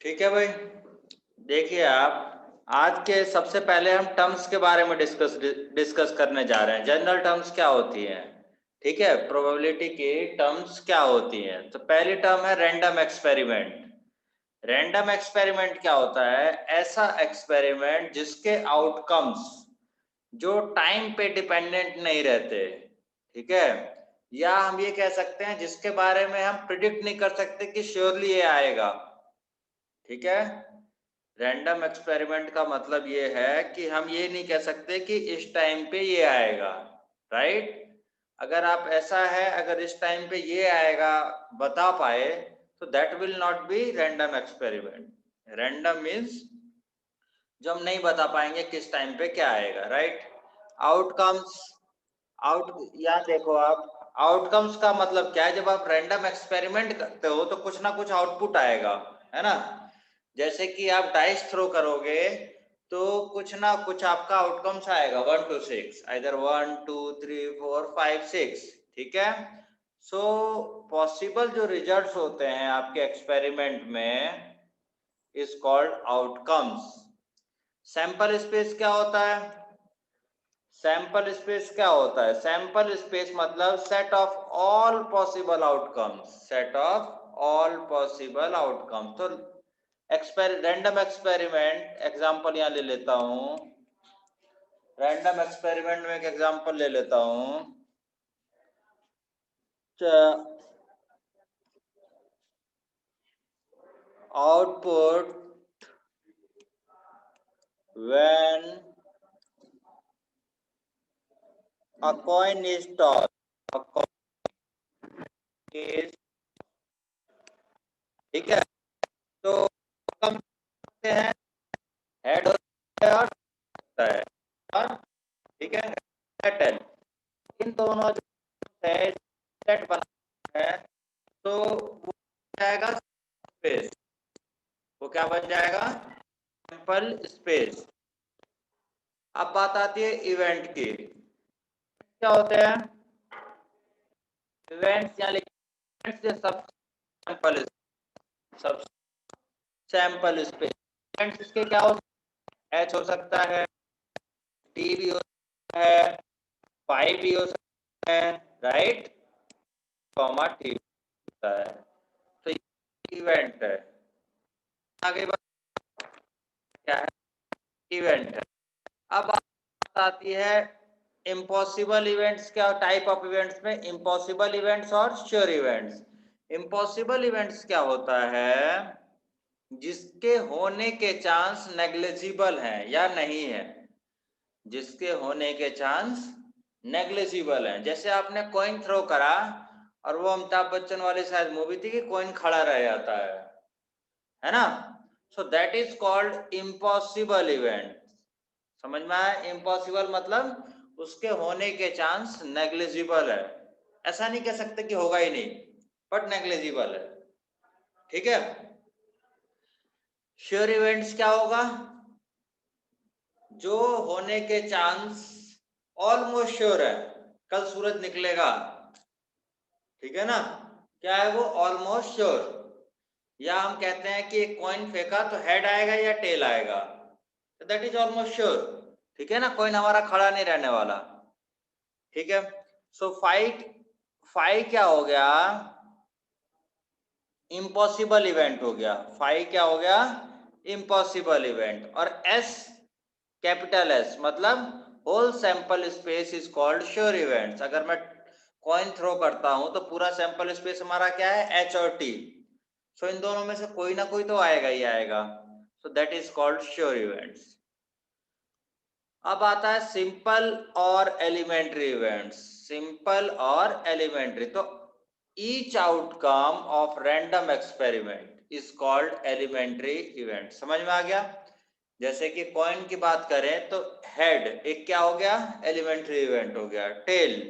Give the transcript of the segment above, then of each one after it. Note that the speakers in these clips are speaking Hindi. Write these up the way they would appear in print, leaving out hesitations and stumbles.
ठीक है भाई, देखिए आप आज के सबसे पहले हम टर्म्स के बारे में डिस्कस करने जा रहे हैं। जनरल टर्म्स क्या होती हैं, ठीक है, प्रोबेबिलिटी की टर्म्स क्या होती हैं। तो पहली टर्म है रैंडम एक्सपेरिमेंट। रैंडम एक्सपेरिमेंट क्या होता है? ऐसा एक्सपेरिमेंट जिसके आउटकम्स जो टाइम पे डिपेंडेंट नहीं रहते, ठीक है, या हम ये कह सकते हैं जिसके बारे में हम प्रिडिक्ट नहीं कर सकते कि श्योरली ये आएगा। ठीक है, रैंडम एक्सपेरिमेंट का मतलब ये है कि हम ये नहीं कह सकते कि इस टाइम पे ये आएगा, राइट। अगर आप ऐसा है, अगर इस टाइम पे ये आएगा बता पाए तो that will not be random experiment. Random means जो हम नहीं बता पाएंगे किस टाइम पे क्या आएगा, राइट। आउटकम्स, याद देखो आप, आउटकम्स का मतलब क्या है? जब आप रैंडम एक्सपेरिमेंट करते हो तो कुछ ना कुछ आउटपुट आएगा, है ना। जैसे कि आप डाइस थ्रो करोगे तो कुछ ना कुछ आपका आउटकम्स आएगा 1 to 6, आइदर 1 2 3 4 5 6, ठीक है। सो पॉसिबल जो रिजल्ट्स होते हैं आपके एक्सपेरिमेंट में is called outcomes. Sample space क्या होता है? सैंपल स्पेस क्या होता है? सैंपल स्पेस मतलब set of all possible outcomes, set of all possible outcomes. तो रैंडम एक्सपेरिमेंट एग्जांपल यहां ले लेता हूं। रैंडम एक्सपेरिमेंट में एक एग्जांपल ले लेता हूं। Output when a coin is tossed, a coin is, ठीक है, तो कम सकते हैं, हेड होता है और और ठीक है, टेल, इन दोनों जो है सेट बना है तो वो जाएगा स्पेस। वो क्या बन जाएगा? Sample space. अब बात आती है इवेंट की। क्या होते हैं इवेंट्स? या लिखते सब सैंपल, सब सैंपल स्पेस। इवेंट्स इसके क्या हो? एच हो सकता है, टी भी हो सकता है, पाई भी हो सकता है, राइट, कॉमा टी होता है। तो ये इवेंट है। आगे बात क्या है? इवेंट है। अब बात आती है इम्पॉसिबल इवेंट्स। क्या टाइप ऑफ इवेंट्स में? इम्पॉसिबल इवेंट्स और श्योर इवेंट्स। इम्पॉसिबल इवेंट्स क्या होता है? जिसके होने के चांस नेग्लिजिबल हैं या नहीं है, जिसके होने के चांस नेग्लिजिबल हैं। जैसे आपने कॉइन थ्रो करा और वो अमिताभ बच्चन वाली शायद मूवी थी कि कॉइन खड़ा रह जाता है ना। सो that is called impossible event. समझ में आया? इम्पॉसिबल मतलब उसके होने के चांस नेग्लिजिबल है। ऐसा नहीं कह सकते कि होगा ही नहीं, बट नेग्लिजिबल है, ठीक है। श्योर इवेंट्स क्या होगा? जो होने के चांस ऑलमोस्ट श्योर है, कल सूरज निकलेगा, ठीक है ना, क्या है वो? Almost sure. या हम कहते हैं कि एक कॉइन फेंका तो हेड आएगा या टेल आएगा, तो दैट इज ऑलमोस्ट श्योर, ठीक है ना। कॉइन हमारा खड़ा नहीं रहने वाला, ठीक है। सो फाइव क्या हो गया? इम्पॉसिबल इवेंट हो गया। फाइव क्या हो गया? Impossible event. और एस, कैपिटल एस मतलब whole sample space is called sure events. अगर मैं कॉइन थ्रो करता हूं तो पूरा सैंपल स्पेस हमारा क्या है? एच और टी। सो इन दोनों में से कोई ना कोई तो आएगा ही आएगा। So that is called sure events. अब आता है सिंपल और एलिमेंट्री इवेंट्स। सिंपल और एलिमेंट्री, तो each outcome of random experiment is called elementary event. समझ में आ गया? जैसे कि कॉइन की बात करें तो हेड एक क्या हो गया? एलिमेंट्री इवेंट हो गया। टेल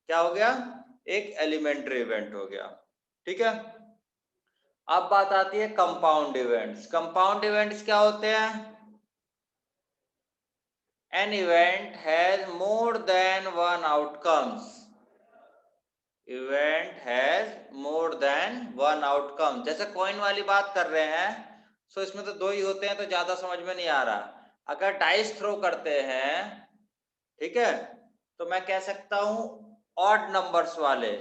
क्या हो गया? एक एलिमेंट्री इवेंट हो गया, ठीक है। अब बात आती है कंपाउंड इवेंट्स। कंपाउंड इवेंट्स क्या होते हैं? An event has more than one outcomes. Event has more than one outcome. जैसे कॉइन वाली बात कर रहे हैं, सो इसमें तो 2 ही होते हैं तो ज्यादा समझ में नहीं आ रहा। अगर डाइस थ्रो करते हैं, ठीक है, तो मैं कह सकता हूं ऑड नंबर्स वाले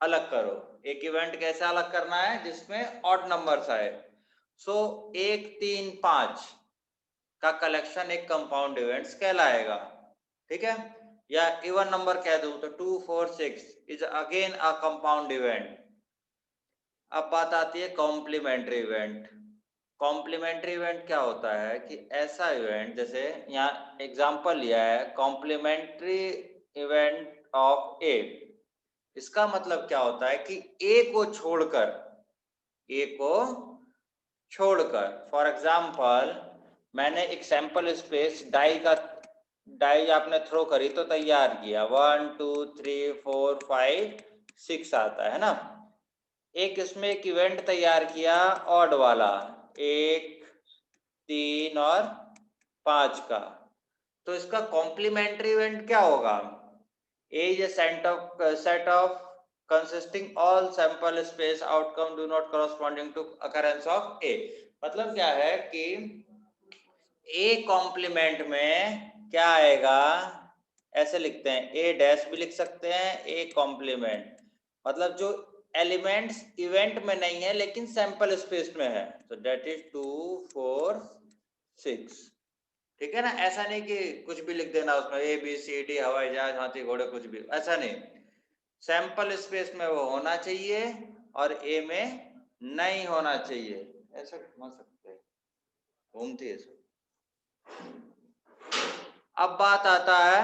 अलग करो। एक इवेंट कैसे अलग करना है जिसमें ऑड नंबर्स आए। सो 1 3 5 का कलेक्शन एक कंपाउंड इवेंट्स कहलाएगा, ठीक है। या इवन नंबर कह दूं तो 2 4 6 is again a compound event. अब बात आती है कॉम्प्लीमेंट्री इवेंट। कॉम्प्लीमेंट्री इवेंट क्या होता है कि ऐसा इवेंट, जैसे यहाँ एग्जांपल लिया है कॉम्प्लीमेंट्री इवेंट ऑफ ए। इसका मतलब क्या होता है कि ए को छोड़कर फॉर एग्जांपल मैंने एक सैंपल स्पेस डाई आपने थ्रो करी तो तैयार किया 1 2 3 4 5 6 आता है ना। एक इसमें एक इवेंट तैयार किया ऑड वाला 1 3 और 5 का, तो इसका कॉम्प्लीमेंट्री इवेंट क्या होगा? A is a set of consisting all sample space outcome do not corresponding to occurrence of A। मतलब क्या है कि A कॉम्प्लीमेंट में क्या आएगा, ऐसे लिखते हैं, A डैश भी लिख सकते हैं, A कॉम्प्लीमेंट मतलब जो एलिमेंट्स इवेंट में नहीं है लेकिन सैंपल स्पेस में है, तो दैट इज 2 4 6, ठीक है ना। ऐसा नहीं कि कुछ भी लिख देना उसमें ए बी सी डी हवाई जहाज हाथी घोड़े कुछ भी, ऐसा नहीं। सैंपल स्पेस में वो होना चाहिए और ए में नहीं होना चाहिए, ऐसा समझ सकते हैं, घूमती है। अब बात आता है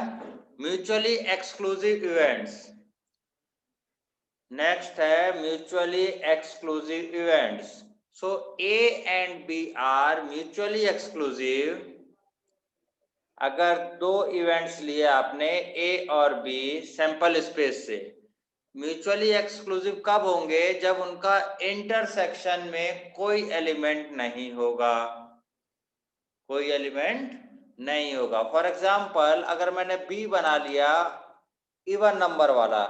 म्यूचुअली एक्सक्लूसिव इवेंट्स। नेक्स्ट है mutually exclusive events. So A and B are mutually exclusive. अगर 2 इवेंट्स लिए आपने ए और बी सैंपल स्पेस से, म्यूचुअली एक्सक्लूसिव कब होंगे? जब उनका इंटरसेक्शन में कोई एलिमेंट नहीं होगा, कोई एलिमेंट नहीं होगा। फॉर एग्जांपल अगर मैंने बी बना लिया इवन नंबर वाला,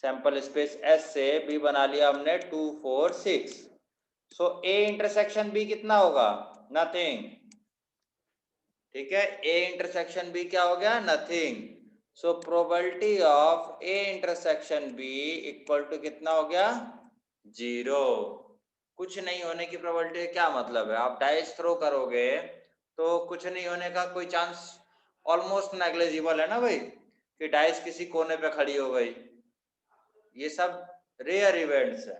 सैंपल स्पेस एस से बी बना लिया हमने 2 4 6, सो ए इंटरसेक्शन बी कितना होगा? नथिंग, ठीक है। ए इंटरसेक्शन बी क्या हो गया? Nothing. So probability of A intersection B equal to कितना हो गया? 0। कुछ नहीं होने की प्रोबेबिलिटी क्या मतलब है? आप डाइस थ्रो करोगे तो कुछ नहीं होने का कोई चांस ऑलमोस्ट नेग्लिजिबल है ना भाई, कि डाइस किसी कोने पे खड़ी हो गई। ये सब रेयर इवेंट्स है,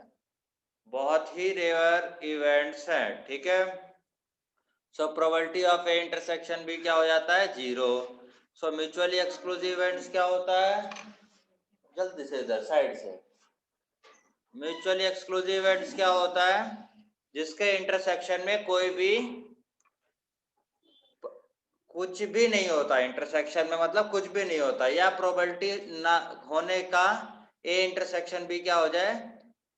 बहुत ही रेयर इवेंट्स हैं, ठीक है। So probability of A intersection भी क्या हो जाता है? 0। सो म्यूचुअली एक्सक्लूसिव इवेंट्स क्या होता है? जल्दी से इधर साइड से, म्यूचुअली एक्सक्लूसिव इवेंट्स क्या होता है? जिसके इंटरसेक्शन में कुछ भी नहीं होता, इंटरसेक्शन में मतलब कुछ भी नहीं होता, या प्रोबेबिलिटी ना होने का ए इंटरसेक्शन भी क्या हो जाए?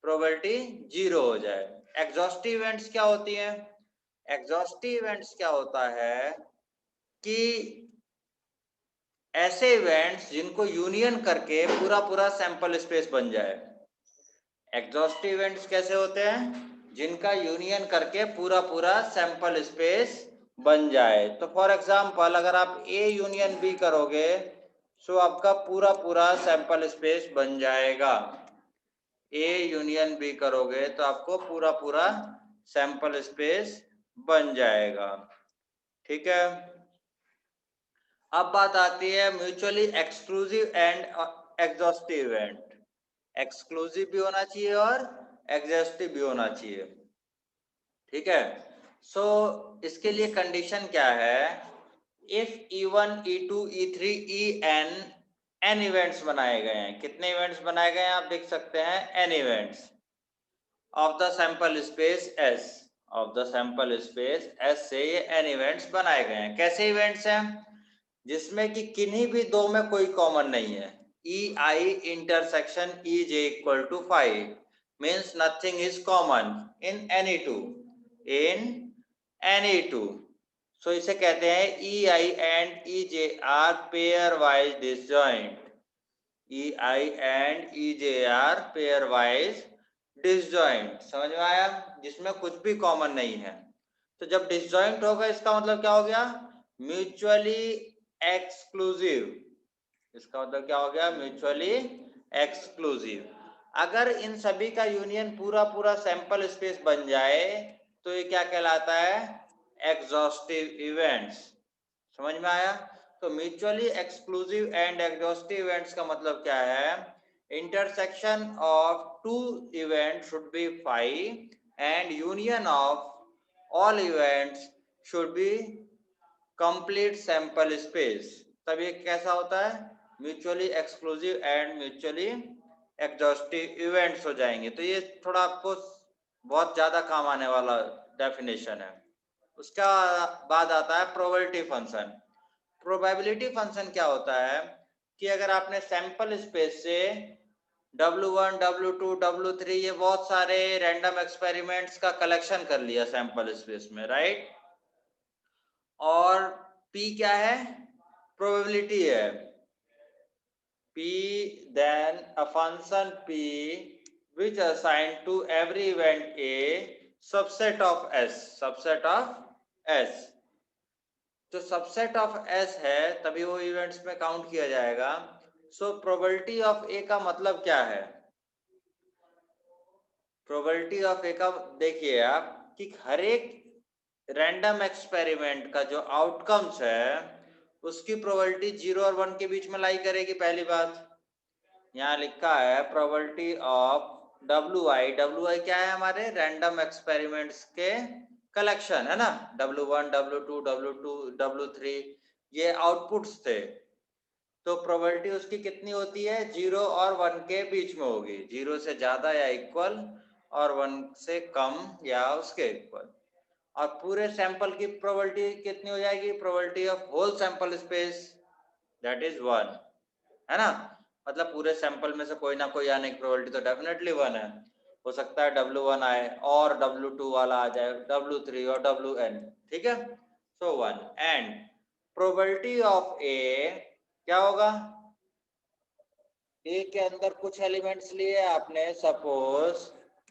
प्रोबेबिलिटी 0 हो जाए। एग्जॉस्टिव इवेंट्स क्या होती हैं? एग्जॉस्टिव इवेंट्स क्या होता है कि ऐसे इवेंट्स जिनको यूनियन करके पूरा सैंपल स्पेस बन जाए। एग्जॉस्टिव इवेंट्स कैसे होते हैं? जिनका यूनियन करके पूरा सैंपल स्पेस बन जाए। तो फॉर एग्जांपल अगर आप ए यूनियन बी करोगे सो आपका पूरा सैंपल स्पेस बन जाएगा। ए यूनियन बी करोगे तो आपको पूरा सैंपल स्पेस बन जाएगा, ठीक है। अब बात आती है mutually exclusive and exhaustive event. Exclusive भी होना चाहिए और एग्जॉस्टिव भी होना चाहिए, ठीक है। सो इसके लिए कंडीशन क्या है? If E1 E2 E3 N events बनाए गए हैं। कितने इवेंट्स बनाए गए हैं आप देख सकते हैं? N events of the sample space S, of the sample space S से ये एन इवेंट्स बनाए गए हैं। कैसे इवेंट्स हैं? जिसमें कि किन्हीं भी 2 में कोई कॉमन नहीं है। EI intersection EJ equal to 5 means nothing is common in any two, in any two। So इसे कहते हैं EI and EJ are pairwise disjoint। EI and EJ are pairwise disjoint, समझ में आया, जिसमें कुछ भी कॉमन नहीं है। तो जब डिसजॉइंट होगा इसका मतलब क्या हो गया, म्यूचुअली एक्सक्लूसिव। इसका मतलब क्या हो गया, म्यूचुअली एक्सक्लूसिव। अगर इन सभी का यूनियन पूरा पूरा सैंपल स्पेस बन जाए तो ये क्या कहलाता है, एग्जॉस्टिव इवेंट्स। समझ में आया। तो mutually exclusive and exhaustive events का मतलब क्या है, intersection of two events should be phi and union of all events should be complete sample space। तब ये कैसा होता है, mutually exclusive and mutually exhaustive events हो जाएंगे। तो ये थोड़ा आपको बहुत ज्यादा काम आने वाला डेफिनेशन है। उसका बाद आता है प्रोबेबिलिटी फंक्शन। प्रोबेबिलिटी फंक्शन क्या होता है कि अगर आपने सैंपल स्पेस से W1, W2, W3 ये बहुत सारे रैंडम एक्सपेरिमेंट्स का कलेक्शन कर लिया सैंपल स्पेस में, राइट, और P क्या है, प्रोबेबिलिटी है। P then a function P which assign to every event A subset of S, subset of S। तो सबसेट ऑफ एस है तभी वो इवेंट्स में काउंट किया जाएगा। सो प्रोबेबिलिटी ऑफ ए का मतलब क्या है, प्रोबेबिलिटी ऑफ ए का देखिए आप कि हर एक रैंडम एक्सपेरिमेंट का जो आउटकम्स है उसकी प्रोबेबिलिटी 0 और 1 के बीच में लाई करेगी। पहली बात यहाँ लिखा है प्रोबेबिलिटी ऑफ WI, WI क्या है, हमारे रैंडम एक्सपेरिमेंट्स के कलेक्शन है ना, W1, W2, W2, W3 ये आउटपुट्स थे। तो प्रोबेबिलिटी उसकी कितनी होती है, 0 और 1 के बीच में होगी, 0 से ज्यादा या इक्वल और 1 से कम या उसके इक्वल। और पूरे सैंपल की प्रोबेबिलिटी कितनी हो जाएगी, probability of whole sample space that is 1, है ना। मतलब पूरे सैंपल में से कोई ना कोई आने की प्रोबेबिलिटी तो डेफिनेटली 1 है। हो सकता है W1 आए और W2 वाला आ जाए, W3 और WN, ठीक है। सो 1 एंड प्रोबेबिलिटी ऑफ ए क्या होगा, ए के अंदर कुछ एलिमेंट्स लिए आपने, सपोज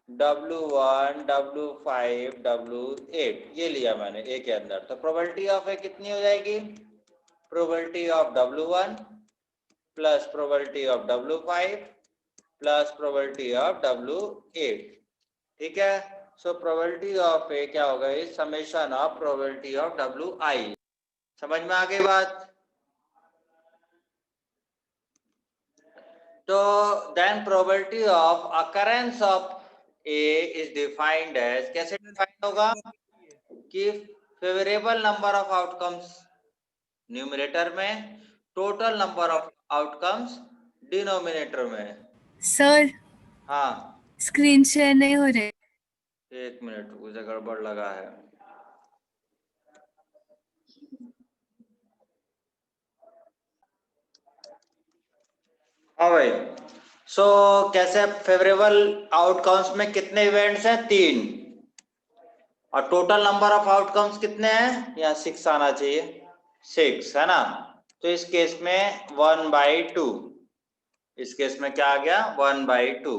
W1, W5, W8 ये लिया मैंने ए के अंदर, तो प्रोबेबिलिटी ऑफ ए कितनी हो जाएगी, probability of W1 plus probability of W5 plus probability of W8, ठीक है। सो प्रोबेबिलिटी ऑफ ए क्या होगा, summation of probability of WI। समझ में आ गई बात। तो then probability of occurrence of A is defined as, कैसे डिफाइंड होगा कि favourable number of outcomes numerator में, total number of outcomes denominator में। सर हाँ स्क्रीन शेयर नहीं हो रहे। एक मिनट, मुझे गड़बड़ लगा है। हाँ भाई, सो कैसे फेवरेबल आउटकम्स में कितने इवेंट्स हैं, 3, और टोटल नंबर ऑफ आउटकम्स कितने हैं, यहाँ 6 आना चाहिए, 6 है ना। तो इस केस में 1/2, इस केस में क्या आ गया 1/2,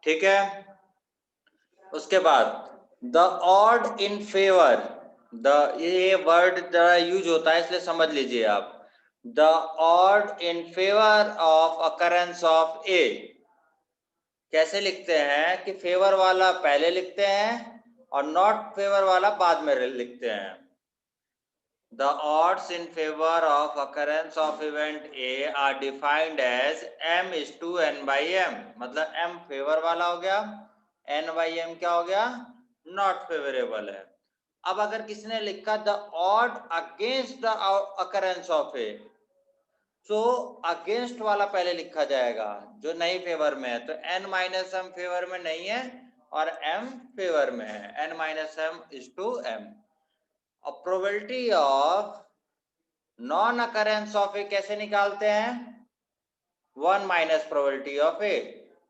ठीक है। उसके बाद the odd in favour, the ये वर्ड जरा यूज होता है इसलिए समझ लीजिए आप, the odd in favour of occurrence of A कैसे लिखते हैं कि फेवर वाला पहले लिखते हैं और नॉट फेवर वाला बाद में लिखते हैं। The odds in favor of occurrence of event A are defined as m is to n by m, मतलब m फेवर वाला हो गया, n by m क्या हो गया, नॉट फेवरेबल है। अब अगर किसी ने लिखा the odd against the occurrence of A, तो अगेंस्ट वाला पहले लिखा जाएगा जो नहीं फेवर में है, तो n माइनस m फेवर में नहीं है और m फेवर में है, n minus m is to m। और probability of non occurrence of A कैसे निकालते हैं, 1 माइनस प्रोबेबिलिटी ऑफ ए,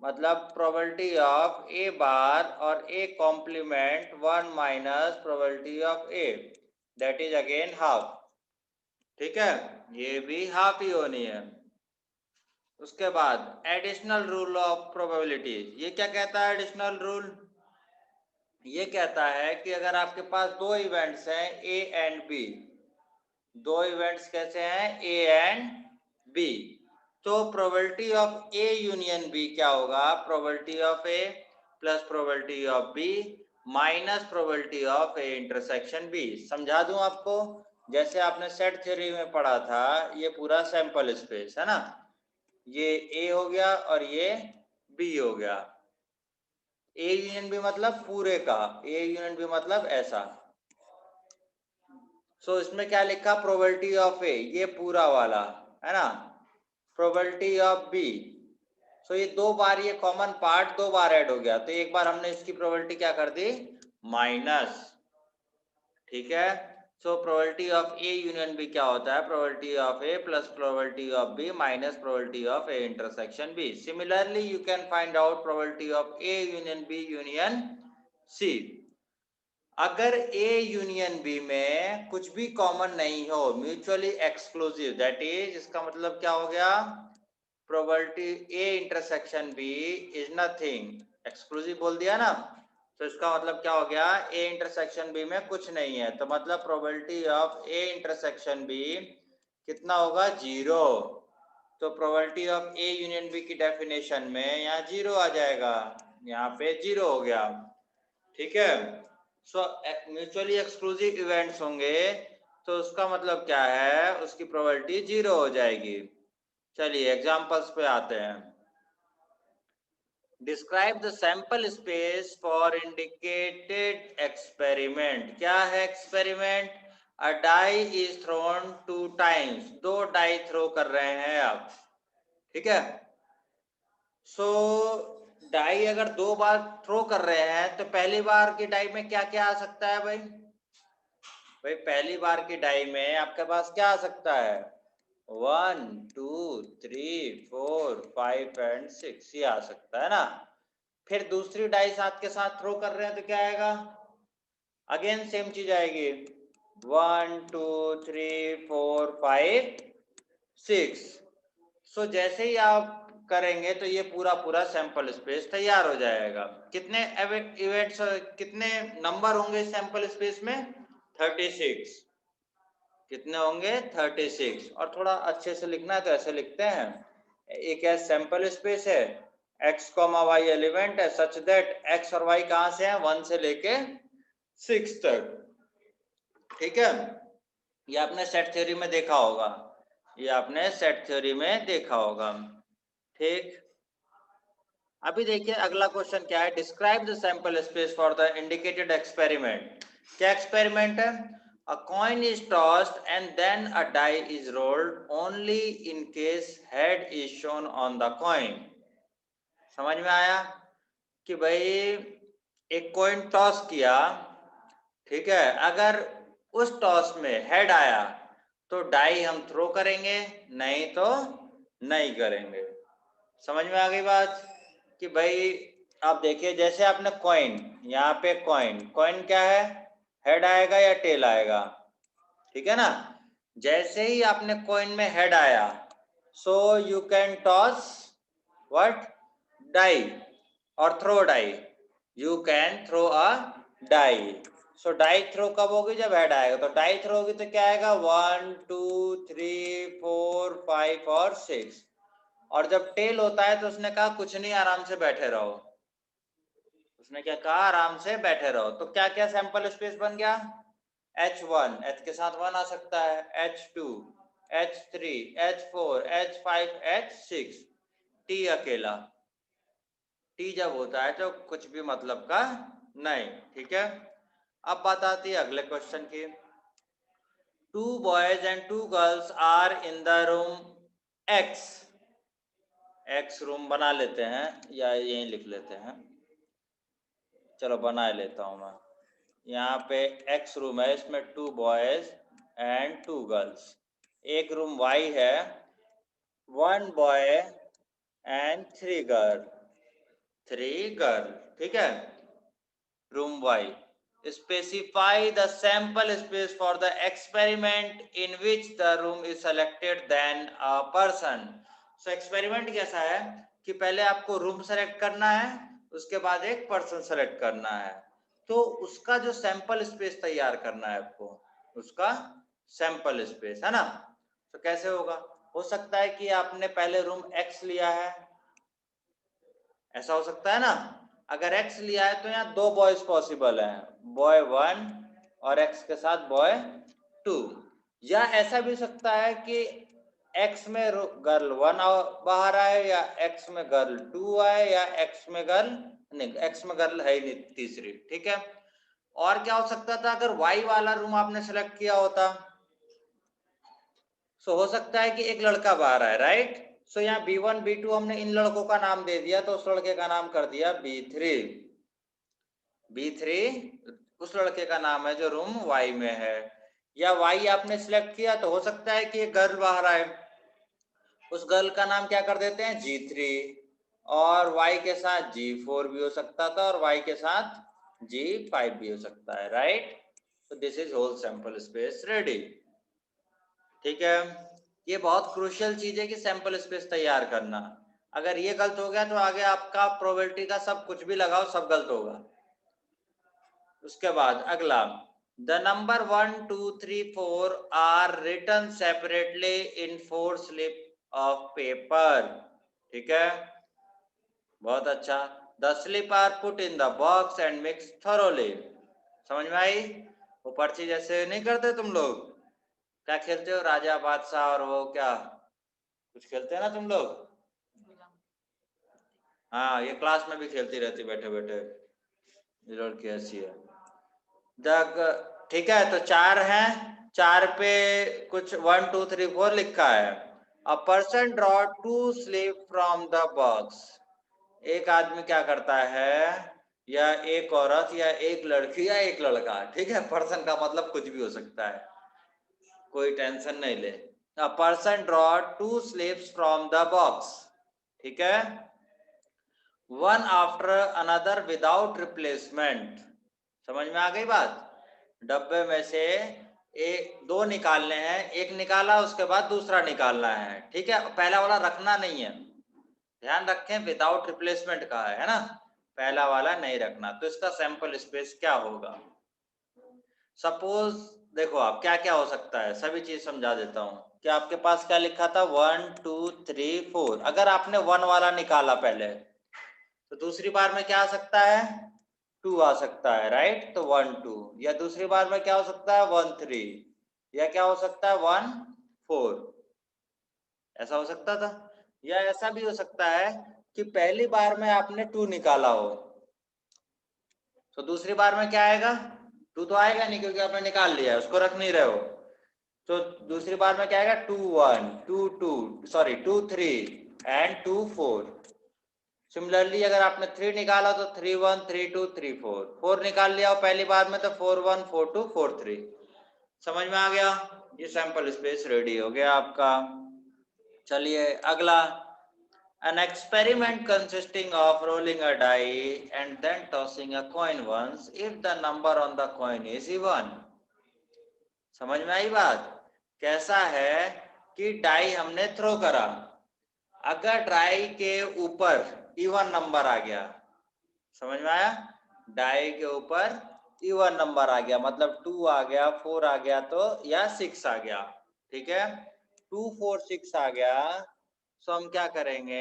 मतलब प्रोबेबिलिटी ऑफ ए बार और A complement 1 minus probability of A, that is again half, ठीक है, ये भी हाफ ही होनी है। उसके बाद एडिशनल रूल ऑफ प्रोबेबिलिटी, ये क्या कहता है एडिशनल रूल? ये कहता है कि अगर आपके पास दो इवेंट्स हैं ए एंड बी, दो इवेंट्स कैसे हैं ए एंड बी, तो probability of A union B क्या होगा? Probability of A plus probability of B minus probability of A intersection B. समझा दूं आपको, जैसे आपने सेट थ्योरी में पढ़ा था, ये पूरा सैंपल स्पेस है ना, ये ए हो गया और ये बी हो गया। ए यूनियन बी मतलब पूरे का, ए यूनियन बी मतलब ऐसा। सो इसमें क्या लिखा? प्रोबेबिलिटी ऑफ ए, ये पूरा वाला है ना, प्रोबेबिलिटी ऑफ बी। सो ये दो बार ये कॉमन पार्ट दो बार ऐड हो गया, तो एक बार हमने इसकी प्रोबेबिलिटी क्या कर दी? माइनस। ठीक है, so probability of A union B क्या होता है? Probability of A plus probability of B minus probability of A intersection B. Similarly you can find out probability of A union B union C. अगर ए यूनियन बी में कुछ भी कॉमन नहीं हो, म्यूचुअली एक्सक्लूसिव, दैट इज, इसका मतलब क्या हो गया? Probability A intersection B is nothing, exclusive बोल दिया ना, तो इसका मतलब क्या हो गया? ए इंटरसेक्शन बी में कुछ नहीं है, तो मतलब probability of A intersection B कितना होगा? 0। तो probability of A union B की डेफिनेशन में यहाँ 0 आ जाएगा, यहाँ पे 0 हो गया। ठीक है, सो म्यूचुअली एक्सक्लूसिव इवेंट्स होंगे तो उसका मतलब क्या है? उसकी प्रोबेबिलिटी 0 हो जाएगी। चलिए एग्जांपल्स पे आते हैं। Describe the sample space for indicated experiment. क्या है experiment? A die is thrown 2 times, दो डाई थ्रो कर रहे हैं आप। ठीक है, सो डाई अगर दो बार थ्रो कर रहे हैं तो पहली बार की डाई में क्या क्या आ सकता है भाई? भाई पहली बार की डाई में आपके पास क्या आ सकता है? 1 2 3 4 5 एंड 6, ये आ सकता है ना। फिर दूसरी डाई साथ के साथ थ्रो कर रहे हैं तो क्या आएगा? अगेन सेम चीज आएगी, 1 2 3 4 5 6। सो जैसे ही आप करेंगे तो ये पूरा पूरा सैंपल स्पेस तैयार हो जाएगा। कितने इवेंट्स, कितने नंबर होंगे सैंपल स्पेस में? 36। कितने होंगे? 36। और थोड़ा अच्छे से लिखना है तो ऐसे लिखते हैं, एक है सैंपल स्पेस है, x, y एलिमेंट है सच दैट x और y कहां से हैं? 1 से लेके 6 तक। ठीक है, ये आपने सेट थ्योरी में देखा होगा, ये आपने सेट थ्योरी में देखा होगा। ठीक, अभी देखिए अगला क्वेश्चन क्या है? Describe the sample space for the indicated experiment. क्या एक्सपेरिमेंट है? A coin is tossed and then a die is rolled only in case head is shown on the coin. समझ में आया कि भाई एक कॉइन टॉस किया, ठीक है, अगर उस टॉस में हेड आया तो डाई हम थ्रो करेंगे, नहीं तो नहीं करेंगे। समझ में आ गई बात कि भाई आप देखिए, जैसे आपने कॉइन, यहाँ पे कॉइन, कॉइन क्या है? हेड आएगा या टेल आएगा? ठीक है ना, जैसे ही आपने कॉइन में हेड आया, so you can toss what? Die और throw die, you can throw a die. So die throw कब होगी? जब हेड आएगा। तो डाई थ्रो होगी तो क्या आएगा? 1 2 3 4 5 और 6। और जब टेल होता है तो उसने कहा कुछ नहीं, आराम से बैठे रहो। उसने क्या कहा? आराम से बैठे रहो। तो क्या क्या सैंपल स्पेस बन गया? H1, H के साथ 1 आ सकता है, H2, H3, H4, H5, H6, T अकेला। T जब होता है तो कुछ भी मतलब का नहीं। ठीक है, अब बात आती है अगले क्वेश्चन की। 2 boys and 2 girls are in the room X। X room बना लेते हैं या यहीं लिख लेते हैं, चलो बना लेता हूं मैं। यहाँ पे X रूम है, इसमें 2 बॉयज एंड 2 गर्ल्स। एक रूम Y है, 1 बॉय एंड 3 गर्ल, 3 गर्ल। ठीक है, room Y। Specify the sample space for the experiment in which the room is selected then a person। So experiment कैसा है कि पहले आपको रूम सेलेक्ट करना है, उसके बाद एक पर्सन सेलेक्ट करना है, तो उसका जो सैंपल स्पेस तैयार करना है आपको, उसका सैंपल स्पेस, है ना। तो कैसे होगा, हो सकता है कि आपने पहले रूम X लिया है, ऐसा हो सकता है ना। अगर X लिया है तो यहाँ दो बॉयज पॉसिबल है, बॉय 1 और X के साथ बॉय 2, या ऐसा भी सकता है कि X में गर्ल 1 बाहर आए, या X में गर्ल 2 आए, या X में गर्ल नहीं, X में गर्ल है ही नहीं तीसरी, ठीक है। और क्या हो सकता था, अगर Y वाला रूम आपने सेलेक्ट किया होता, सो हो सकता है कि एक लड़का बाहर आए, राइट। सो यहाँ B1 B2 हमने इन लड़कों का नाम दे दिया, तो उस लड़के का नाम कर दिया B3। B3 उस लड़के का नाम है जो रूम Y में है। या Y आपने सिलेक्ट किया तो हो सकता है कि एक गर्ल बाहर आए, उस गर्ल का नाम क्या कर देते हैं G3, और Y के साथ G4 भी हो सकता था, और Y के साथ G5 भी हो सकता है, राइट। तो this is whole sample space ready, ठीक है। ये बहुत क्रूशियल चीज है कि सैंपल स्पेस तैयार करना। अगर ये गलत हो गया तो आगे आपका प्रोबेबिलिटी का सब कुछ भी लगाओ सब गलत होगा। उसके बाद अगला, the number 1 2 3 4 are written separately in 4 slip of paper, ठीक है, बहुत अच्छा। The slip are put in the box and mix thoroughly. समझ में आई। वो पर्ची जैसे नहीं करते तुम लोग, क्या खेलते हो, राजा बादशाह और वो क्या कुछ खेलते हैं ना तुम लोग। हाँ, ये क्लास में भी खेलती रहती बैठे बैठे, ये लड़की ऐसी है। ठीक है, तो 4 हैं, 4 पे कुछ 1 2 3 4 लिखा है। A person draw 2 slip from the box. एक आदमी क्या करता है, या एक औरत या एक लड़की या एक लड़का, ठीक है, पर्सन का मतलब कुछ भी हो सकता है, कोई टेंशन नहीं ले। A person draw 2 slips from the box, ठीक है, one after another without replacement. समझ में आ गई बात। डब्बे में से एक दो निकालने हैं, एक निकाला उसके बाद दूसरा निकालना है, ठीक है, पहला वाला रखना नहीं है, ध्यान रखें विदाउट रिप्लेसमेंट का है ना, पहला वाला नहीं रखना। तो इसका सैंपल स्पेस क्या होगा। सपोज देखो आप क्या क्या हो सकता है, सभी चीज समझा देता हूँ कि आपके पास क्या लिखा था 1 2 3 4। अगर आपने 1 वाला निकाला पहले, तो दूसरी बार में क्या आ सकता है 2 आ सकता है, राइट। तो 1 2, या दूसरी बार में क्या हो सकता है 1 3, या क्या हो सकता है 1 4, ऐसा हो सकता था। या ऐसा भी हो सकता है कि पहली बार में आपने 2 निकाला हो, तो दूसरी बार में क्या आएगा 2 तो आएगा नहीं, क्योंकि आपने निकाल लिया है, उसको रख नहीं रहे हो। तो दूसरी बार में क्या आएगा 2 1 2 2 सॉरी 2 3 एंड 2 4। सिमिलरली अगर आपने 3 निकाला तो 3 1 3 2 3 4, 4 निकाल लिया हो पहली बार में तो 4 1 4 2 4 3। समझ में आ गया, ये सैंपल स्पेस रेडी हो गया आपका। चलिए अगला, an experiment consisting of rolling a die and then tossing a coin once if the number on the coin is even। समझ में आई बात। कैसा है कि डाई हमने थ्रो करा, अगर डाई के ऊपर इवन नंबर आ गया, समझ में आया, डाई के ऊपर इवन नंबर आ गया, मतलब 2 आ गया 4 आ गया तो, या 6 आ गया, ठीक है, 2 4 6 आ गया, सो हम क्या करेंगे,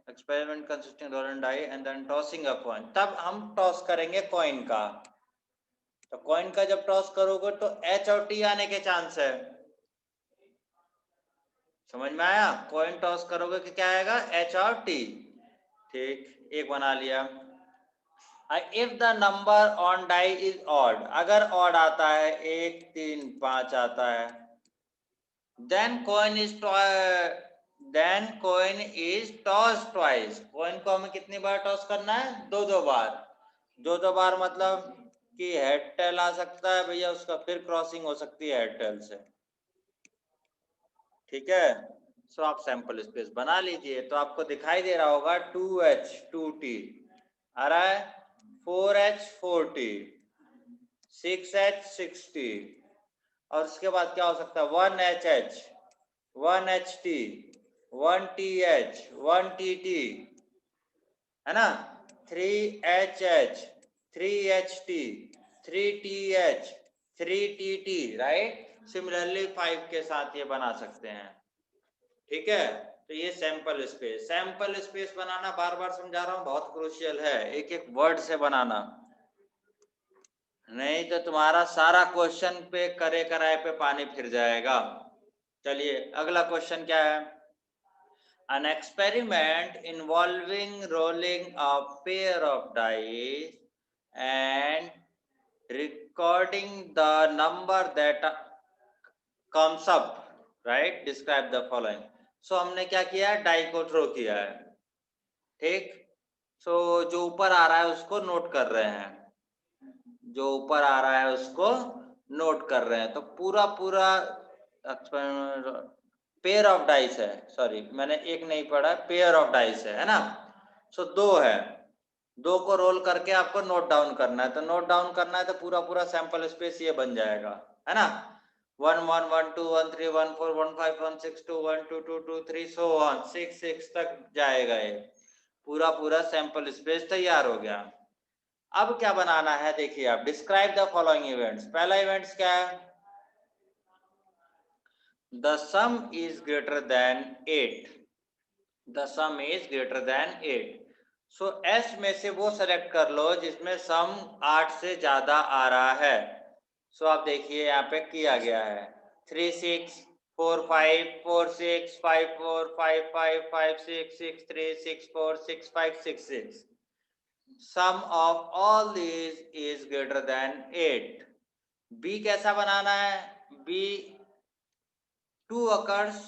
experiment consisting roll and die and then tossing a coin, तब हम टॉस करेंगे कॉइन का। तो कॉइन का जब टॉस करोगे तो एच और टी आने के चांस है। समझ में आया, कॉइन टॉस करोगे कि क्या आएगा एच और टी, ठीक, एक बना लिया। If the number on die is odd, अगर ऑड आता है 1 3 5 आता है, then coin is toss twice. Coin को हमें कितनी बार टॉस करना है, दो दो बार। दो दो बार मतलब कि हेड टेल आ सकता है भैया, उसका फिर क्रॉसिंग हो सकती है हेड टेल से, ठीक है। सो आप सैंपल स्पेस बना लीजिए, तो आपको दिखाई दे रहा होगा 2H 2T आ रहा है, 4H 4T, 6H 6T, और उसके बाद क्या हो सकता है 1HH 1HT, 1 TH 1 TT है ना, 3 HH 3 HT 3 TH 3 TT, right. Similarly 5 के साथ ये बना सकते हैं, ठीक है। तो ये सैंपल स्पेस बनाना, बार बार समझा रहा हूँ, बहुत क्रूशियल है, एक एक वर्ड से बनाना, नहीं तो तुम्हारा सारा क्वेश्चन पे करे कराए पे पानी फिर जाएगा। चलिए अगला क्वेश्चन क्या है। An experiment involving rolling a pair of dice and recording the number that comes up, right? Describe the following. So हमने क्या किया है, डाई को थ्रो किया है, ठीक। सो जो ऊपर आ रहा है उसको नोट कर रहे हैं, जो ऊपर आ रहा है उसको नोट कर रहे हैं। तो पूरा पूरा पेयर ऑफ डाइस है, सॉरी मैंने एक नहीं पढ़ा, पेयर ऑफ डाइस है ना। सो दो है, दो को रोल करके आपको नोट डाउन करना है। तो नोट डाउन करना है तो पूरा पूरा सैंपल स्पेस ये बन जाएगा, है ना। 1 1 1 2 1 3 1 4 1 5 1 6 2 1 2 2 2 3 so on 6 6 तक जाएगा ये पूरा पूरा सैंपल स्पेस तैयार हो गया। अब क्या बनाना है, देखिए आप, डिस्क्राइब द फॉलोइंग इवेंट्स। पहला इवेंट्स क्या है, the some is greater than 8, the some is greater than 8। So S में से वो सेलेक्ट कर लो जिसमें सम 8 से ज्यादा आ रहा है। सो आप देखिए यहाँ पे किया गया है 3 6 4 5 4 6 5 4 5 5 5 6 6 3 6 4 6 5 6 6। Sum of all these is greater than 8। B कैसा बनाना है, B 2 occurs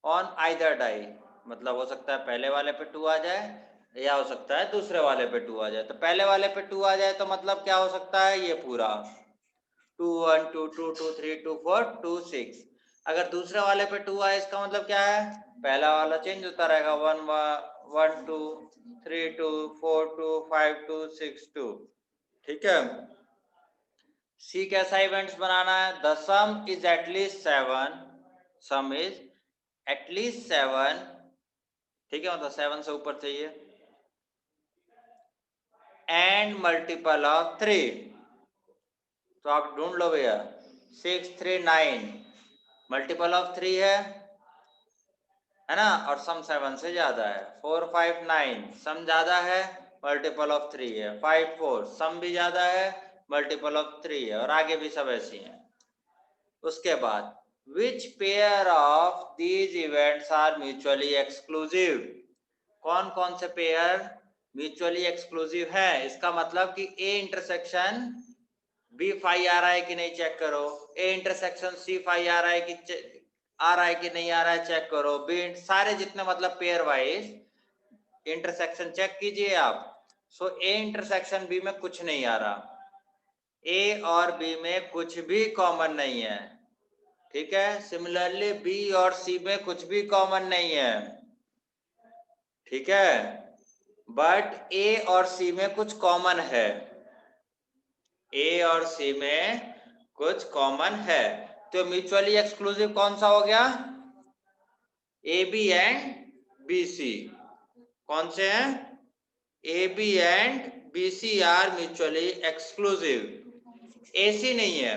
on either die, मतलब हो सकता है पहले वाले पे 2 आ जाए या हो सकता है दूसरे वाले पे 2 आ जाए। तो पहले वाले पे 2 आ जाए तो मतलब क्या हो सकता है, ये पूरा 2 1 2 2 2 3 2 4 2 6। अगर दूसरे वाले पे 2 आए इसका मतलब क्या है, पहला वाला चेंज होता रहेगा, 1 1 2 3 2 4 2 5 2 6 2, ठीक है। सी कैसा इवेंट्स बनाना है, the some is at least 7, some is at least 7, ठीक है, मतलब 7 से ऊपर चाहिए, एंड मल्टीपल ऑफ 3। तो आप ढूंढ लो भैया, 6 3 9 मल्टीपल ऑफ 3 है ना, और सम 7 से ज्यादा है। 4 5 9 सम ज्यादा है, मल्टीपल ऑफ 3 है। 5 4 सम भी ज्यादा है, मल्टीपल ऑफ 3 है, और आगे भी सब ऐसी हैं। उसके बाद which pair of these events are mutually exclusive, कौन कौन से पेयर म्यूचुअली एक्सक्लूसिव है। इसका मतलब कि ए इंटरसेक्शन बी फाई आ रहा है कि नहीं चेक करो, ए इंटरसेक्शन सी फाई आ रहा है कि नहीं आ रहा है चेक करो, बी सारे जितने मतलब पेयर वाइज इंटरसेक्शन चेक कीजिए आप। सो ए इंटरसेक्शन बी में कुछ नहीं आ रहा, ए और बी में कुछ भी कॉमन नहीं है, ठीक है। सिमिलरली बी और सी में कुछ भी कॉमन नहीं है, ठीक है, बट ए और सी में कुछ कॉमन है, ए और सी में कुछ कॉमन है। तो म्यूचुअली एक्सक्लूसिव कौन सा हो गया, A B and B C. कौन से हैं, A B and B C are mutually exclusive, A C नहीं है।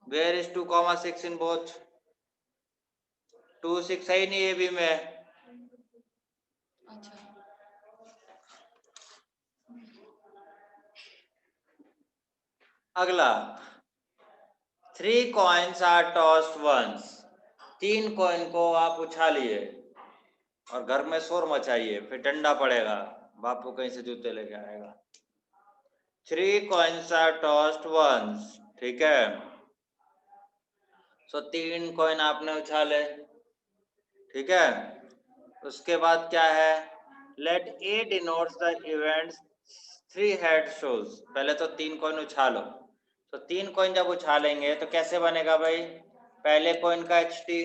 वेयर इज 2,6 इन बोथ, 2 6 है ही नहीं ए बी में। अगला 3 coins are tossed once, 3 coin को आप उछालिए और घर में शोर मचाइए, फिर डंडा पड़ेगा, बापू कहीं से जूते लेके आएगा। 3 coins are tossed once, ठीक है। सो 3 कॉइन आपने उछाले, ठीक है। उसके बाद क्या है, let A denotes the events 3 head shows. पहले तो 3 कॉइन उछालो, तो 3 कॉइन जब उछालेंगे तो कैसे बनेगा भाई, पहले कॉइन का एच टी,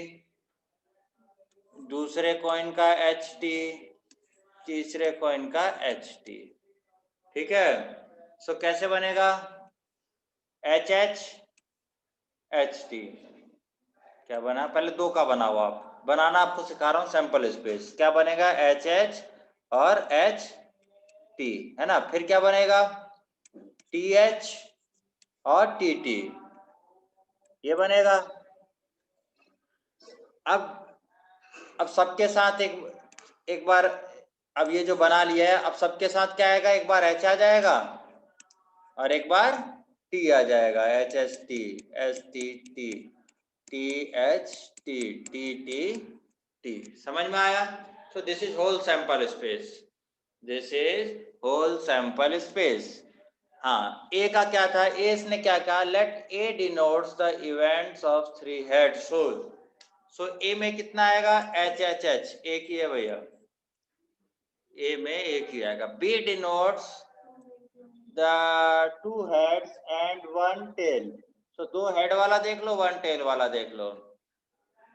दूसरे कॉइन का एच टी, तीसरे कॉइन का एच टी, ठीक है। सो कैसे बनेगा, एच एच एच टी, क्या बना, पहले दो का बनाओ, आप बनाना आपको सिखा रहा हूँ सैंपल स्पेस। क्या बनेगा, एच एच और एच टी, है ना। फिर क्या बनेगा, टी एच और टी टी, ये बनेगा। अब सबके साथ एक बार, अब ये जो बना लिया है, अब सबके साथ क्या आएगा, एक बार एच आ जाएगा और एक बार टी आ जाएगा, H H T, H T T, T H T, T T T. समझ में आया। So this is whole sample space, this is whole sample space. हाँ, ए का क्या था, ए इसने क्या कहा, let A denotes the events of three head shows. So A में कितना आएगा, एच एच एच, एक ही है भैया, ए में एक ही आएगा। B denotes the two heads and one tail. So दो हेड वाला देख लो, वन टेल वाला देख लो।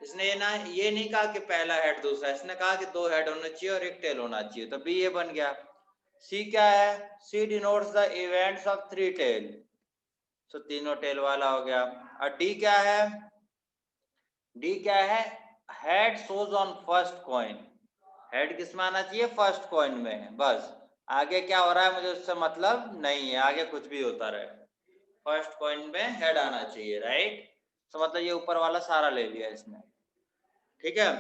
इसने ये नहीं कहा कि पहला हेड दूसरा, इसने कहा कि दो हेड होना चाहिए और एक टेल होना चाहिए, तो बी ये बन गया। सी क्या है, C denotes the events of three tail, so तीनों टेल वाला हो गया। और डी क्या है, डी क्या है, head shows on first coin. Head किस में आना चाहिए, फर्स्ट कॉइन में, बस आगे क्या हो रहा है मुझे उससे मतलब नहीं है, आगे कुछ भी होता रहे, फर्स्ट कॉइन में हेड आना चाहिए, राइट। तो मतलब ये ऊपर वाला सारा ले लिया इसने, ठीक है।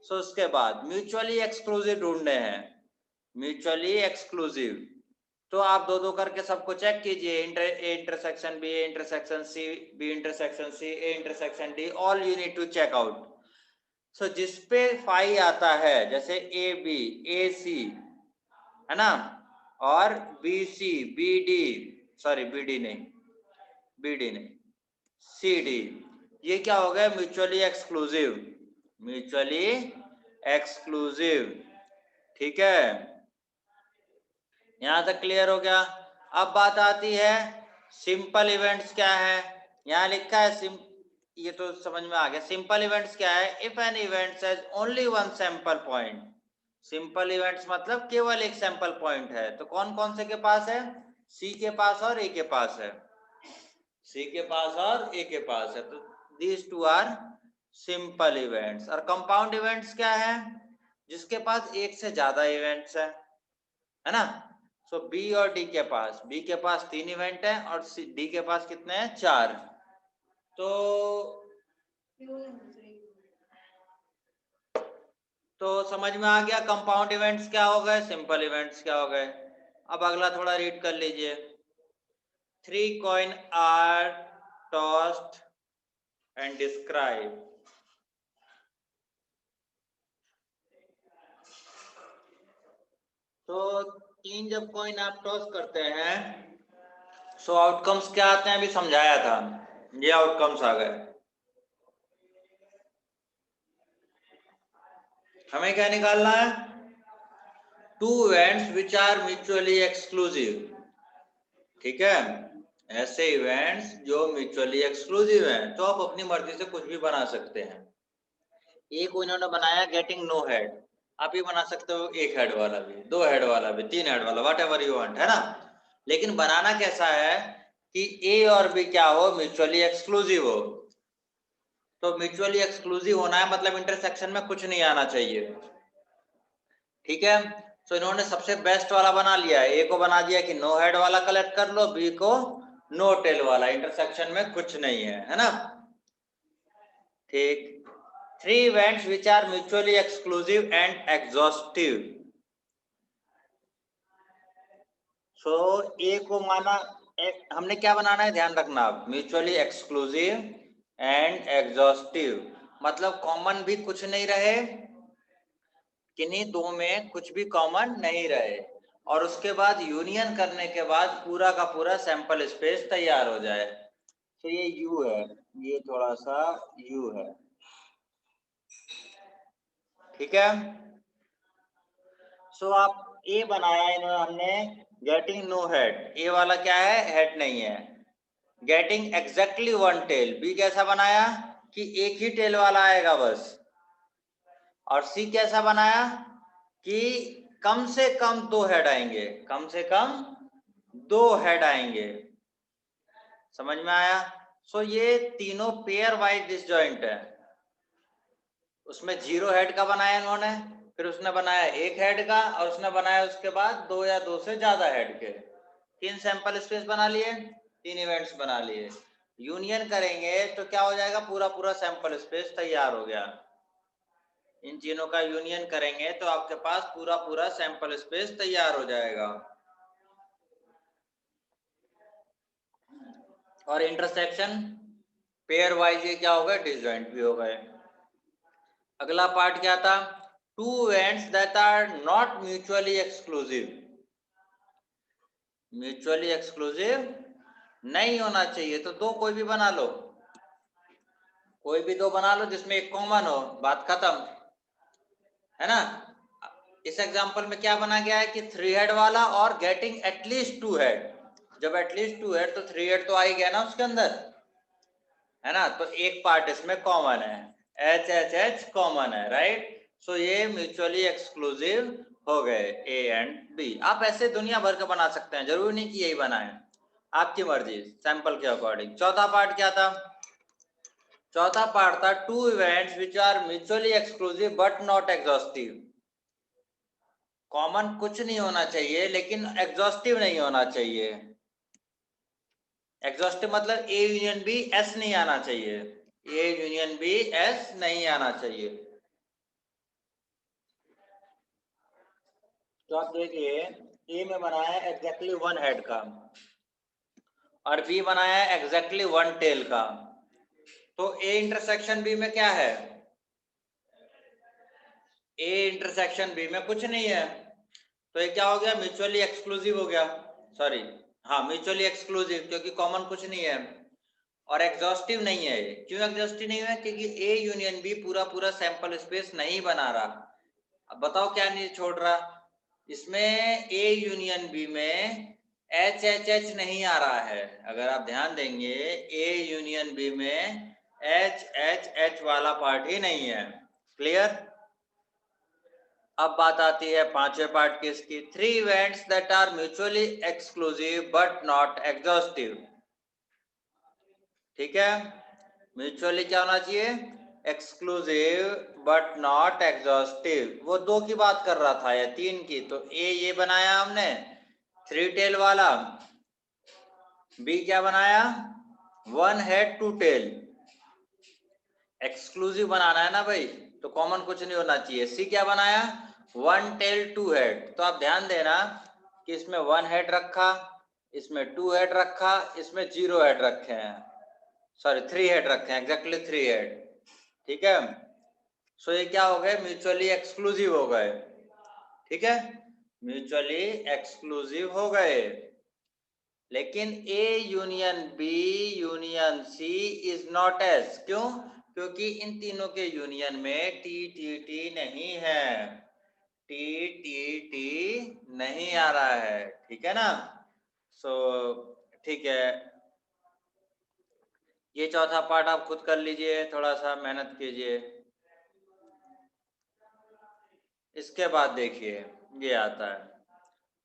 सो उसके बाद म्यूचुअली एक्सक्लूसिव ढूंढने हैं, म्यूचुअली एक्सक्लूसिव। तो आप दो दो करके सबको चेक कीजिए, A intersection B, A intersection C, B intersection C, A intersection D, all you need to check out. So जिसपे फाई आता है, जैसे ए बी, ए सी, है ना, और B C, B D, sorry B D नहीं, बी डी नहीं, सी डी, ये क्या हो गया, म्यूचुअली एक्सक्लूसिव, म्यूचुअली एक्सक्लूसिव, ठीक है। यहां तक क्लियर हो गया। अब बात आती है सिंपल इवेंट्स क्या है, यहां लिखा है ये तो समझ में आ गया। सिंपल इवेंट्स क्या है, if an event has only one sample point. Simple events मतलब केवल एक सैंपल पॉइंट है, तो कौन कौन से के पास है, सी के पास और ए के पास है, सी के पास और ए के पास है, तो these two are simple events. और कंपाउंड इवेंट्स क्या है, जिसके पास एक से ज्यादा इवेंट्स है ना। सो बी और डी के पास, बी के पास 3 इवेंट है और डी के पास कितने हैं, 4। तो समझ में आ गया कंपाउंड इवेंट्स क्या हो गए, सिंपल इवेंट्स क्या हो गए। अब अगला थोड़ा रीड कर लीजिए। 3 coin are tossed and describe। तो 3 जब कॉइन आप टॉस करते हैं, सो आउटकम्स क्या आते हैं, अभी समझाया था, ये आउटकम्स आ गए। हमें क्या निकालना है, 2 events which are mutually exclusive, ठीक है। ऐसे इवेंट्स जो म्यूचुअली एक्सक्लूसिव हैं, तो आप अपनी मर्जी से कुछ भी बना सकते हैं। एक इन्होंने बनाया गेटिंग नो हेड, आप ये बना सकते हो एक हेड वाला भी, दो हेड वाला भी, 3 हेड वाला, वट एवर यू वांट, है ना। लेकिन बनाना कैसा है कि ए और बी क्या हो, म्यूचुअली एक्सक्लूसिव हो। तो म्यूचुअली एक्सक्लूसिव होना है मतलब इंटरसेक्शन में कुछ नहीं आना चाहिए, ठीक है। तो इन्होंने सबसे बेस्ट वाला बना लिया, ए को बना दिया कि नो हेड वाला कलेक्ट कर लो, बी को नो टेल वाला, इंटरसेक्शन में कुछ नहीं है ना, ठीक। 3 events which are mutually exclusive and exhaustive। सो ए को माना, हमने क्या बनाना है ध्यान रखना, म्यूचुअली एक्सक्लूसिव एंड एग्जॉस्टिव, मतलब कॉमन भी कुछ नहीं रहे, किन्हीं दो में कुछ भी कॉमन नहीं रहे, और उसके बाद यूनियन करने के बाद पूरा का पूरा सैंपल स्पेस तैयार हो जाए। तो ये यू है, ये थोड़ा सा यू है, ठीक है। सो आप ए बनाया इन्होंने, हमने गेटिंग नो हेड, ए वाला क्या है, हेड नहीं है। Getting exactly one tail, B कैसा बनाया कि एक ही टेल वाला आएगा बस। और सी कैसा बनाया कि कम से कम 2 हेड आएंगे, कम से कम 2 हेड आएंगे, समझ में आया। सो ये तीनों पेयर वाइज डिसजॉइंट है, उसमें 0 हेड का बनाया इन्होंने, फिर उसने बनाया 1 हेड का, और उसने बनाया उसके बाद 2 या 2 से ज्यादा हेड के। 3 सैंपल स्पेस बना लिए, 3 इवेंट्स बना लिए। यूनियन करेंगे तो क्या हो जाएगा, पूरा पूरा सैंपल स्पेस तैयार हो गया। इन तीनों का यूनियन करेंगे तो आपके पास पूरा पूरा सैंपल स्पेस तैयार हो जाएगा। और इंटरसेक्शन पेयर वाइज ये क्या हो गए, डिसजॉइंट भी हो गए। अगला पार्ट क्या था, two events that are not mutually exclusive. Mutually exclusive नहीं होना चाहिए, तो दो कोई भी बना लो, कोई भी दो बना लो जिसमें एक कॉमन हो, बात खत्म, है ना। इस एग्जांपल में क्या बना गया है कि 3 हेड वाला और गेटिंग एटलीस्ट 2 हेड। जब एटलीस्ट 2 हेड तो 3 हेड तो आ ही गया ना उसके अंदर, है ना। तो एक पार्ट इसमें कॉमन है, एच एच एच कॉमन है, राइट। सो ये म्यूचुअली एक्सक्लूसिव हो गए ए एंड बी। आप ऐसे दुनिया भर के बना सकते हैं, जरूरी नहीं कि यही बनाए, आपकी मर्जी, सैंपल के अकॉर्डिंग। चौथा पार्ट क्या था, चौथा पार्ट था two events which are mutually exclusive but not exhaustive. Common कुछ नहीं होना चाहिए लेकिन एग्जॉस्टिव नहीं होना चाहिए। एग्जॉस्टिव मतलब ए यूनियन बी एस नहीं आना चाहिए, ए यूनियन बी एस नहीं आना चाहिए। तो आप देखिए, ए में बनाया एग्जैक्टली 1 हेड का और बी बनाया एग्जैक्टली 1 टेल का। तो ए इंटरसेक्शन बी में क्या है, ए इंटरसेक्शन बी में कुछ नहीं है, तो ये क्या हो गया, म्यूचुअली एक्सक्लूसिव हो गया। सॉरी, हाँ म्यूचुअली एक्सक्लूसिव, क्योंकि कॉमन कुछ नहीं है और एग्जॉस्टिव नहीं है। क्यों एग्जॉस्टिव नहीं है, क्योंकि ए यूनियन बी पूरा पूरा सैंपल स्पेस नहीं बना रहा। अब बताओ क्या नहीं छोड़ रहा, इसमें ए यूनियन बी में एच एच एच नहीं आ रहा है। अगर आप ध्यान देंगे ए यूनियन बी में एच एच एच वाला पार्ट ही नहीं है। क्लियर। अब बात आती है पांचवें पार्ट की, इसकी, 3 events that are mutually exclusive but not exhaustive. ठीक है, म्यूचुअली क्या होना चाहिए, एक्सक्लूसिव बट नॉट एग्जॉस्टिव। वो 2 की बात कर रहा था या 3 की, तो ए ये बनाया हमने 3 टेल वाला, बी क्या बनाया 1 हेड 2 टेल। एक्सक्लूसिव बनाना है ना भाई, तो कॉमन कुछ नहीं होना चाहिए। सी क्या बनाया 1 टेल 2 हेड। तो आप ध्यान देना कि इसमें 1 हेड रखा, इसमें 2 हेड रखा, इसमें 0 हेड रखे हैं, सॉरी 3 हेड रखे हैं, एग्जैक्टली 3 हेड। ठीक है, सो ये क्या हो गए, म्यूचुअली एक्सक्लूसिव हो गए। ठीक है, म्यूचुअली एक्सक्लूसिव हो गए। लेकिन A union B union C is not S. क्यों, क्योंकि इन तीनों के यूनियन में टी टी टी नहीं है, टी टी टी नहीं आ रहा है। ठीक है ना, सो ठीक है, ये चौथा पार्ट आप खुद कर लीजिए, थोड़ा सा मेहनत कीजिए। इसके बाद देखिए ये आता है,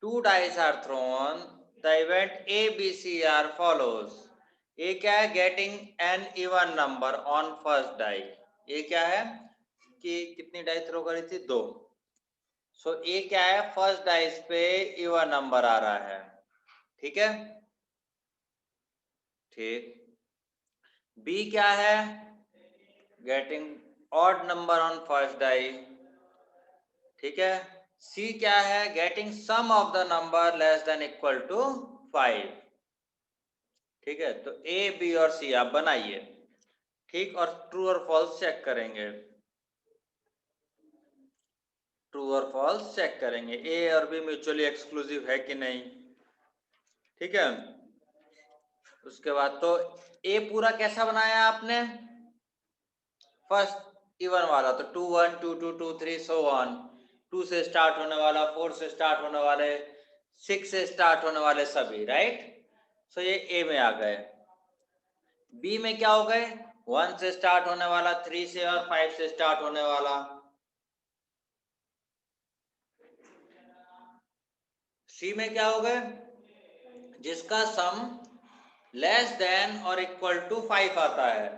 two dice are thrown, the event A B C are follows. ये क्या है, getting an even number on first die. ये क्या है कि कितनी डाई थ्रो करी थी, 2। सो ये क्या है, फर्स्ट डाइस पे इवन नंबर आ रहा है। ठीक है, ठीक। बी क्या है, getting odd number on first die. ठीक है, सी क्या है, getting sum of the number less than equal to 5। ठीक है, तो ए बी और सी आप बनाइए, ठीक, और ट्रू और फॉल्स चेक करेंगे, ट्रू और फॉल्स चेक करेंगे, ए और बी म्यूचुअली एक्सक्लूसिव है कि नहीं। ठीक है, उसके बाद तो ए पूरा कैसा बनाया आपने, फर्स्ट इवन वाला, तो 2 1 2 2 2 3 सो ऑन, 2 से स्टार्ट होने वाला, 4 से स्टार्ट होने वाले, 6 से स्टार्ट होने वाले सभी, राइट। सो ये ए में आ गए। बी में क्या हो गए, 1 से स्टार्ट होने वाला, 3 से और 5 से स्टार्ट होने वाला। सी में क्या हो गए, जिसका सम लेस देन और इक्वल टू 5 आता है।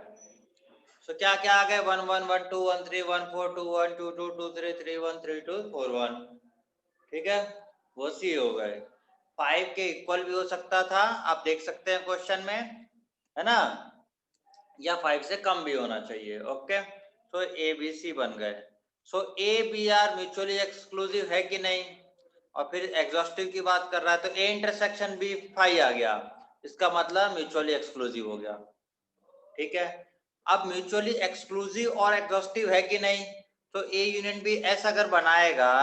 तो क्या क्या आ गए 1 1 1 2 1 3 1 4 2 1 2 2 2 3 3 1 3 2 4 1, ठीक है, वो सी हो गए। 5 के इक्वल भी हो सकता था, आप देख सकते हैं क्वेश्चन में, है ना, या 5 से कम भी होना चाहिए। ओके, तो ए बी सी बन गए। So A B are mutually exclusive है कि नहीं, और फिर एग्जॉस्टिव की बात कर रहा है, तो ए इंटरसेक्शन बी 5 आ गया, इसका मतलब म्यूचुअली एक्सक्लूसिव हो गया। ठीक है, अब म्यूचुअली एक्सक्लूसिव और एग्जॉस्टिव है कि नहीं, तो ए यूनियन बी एस अगर बनाएगा,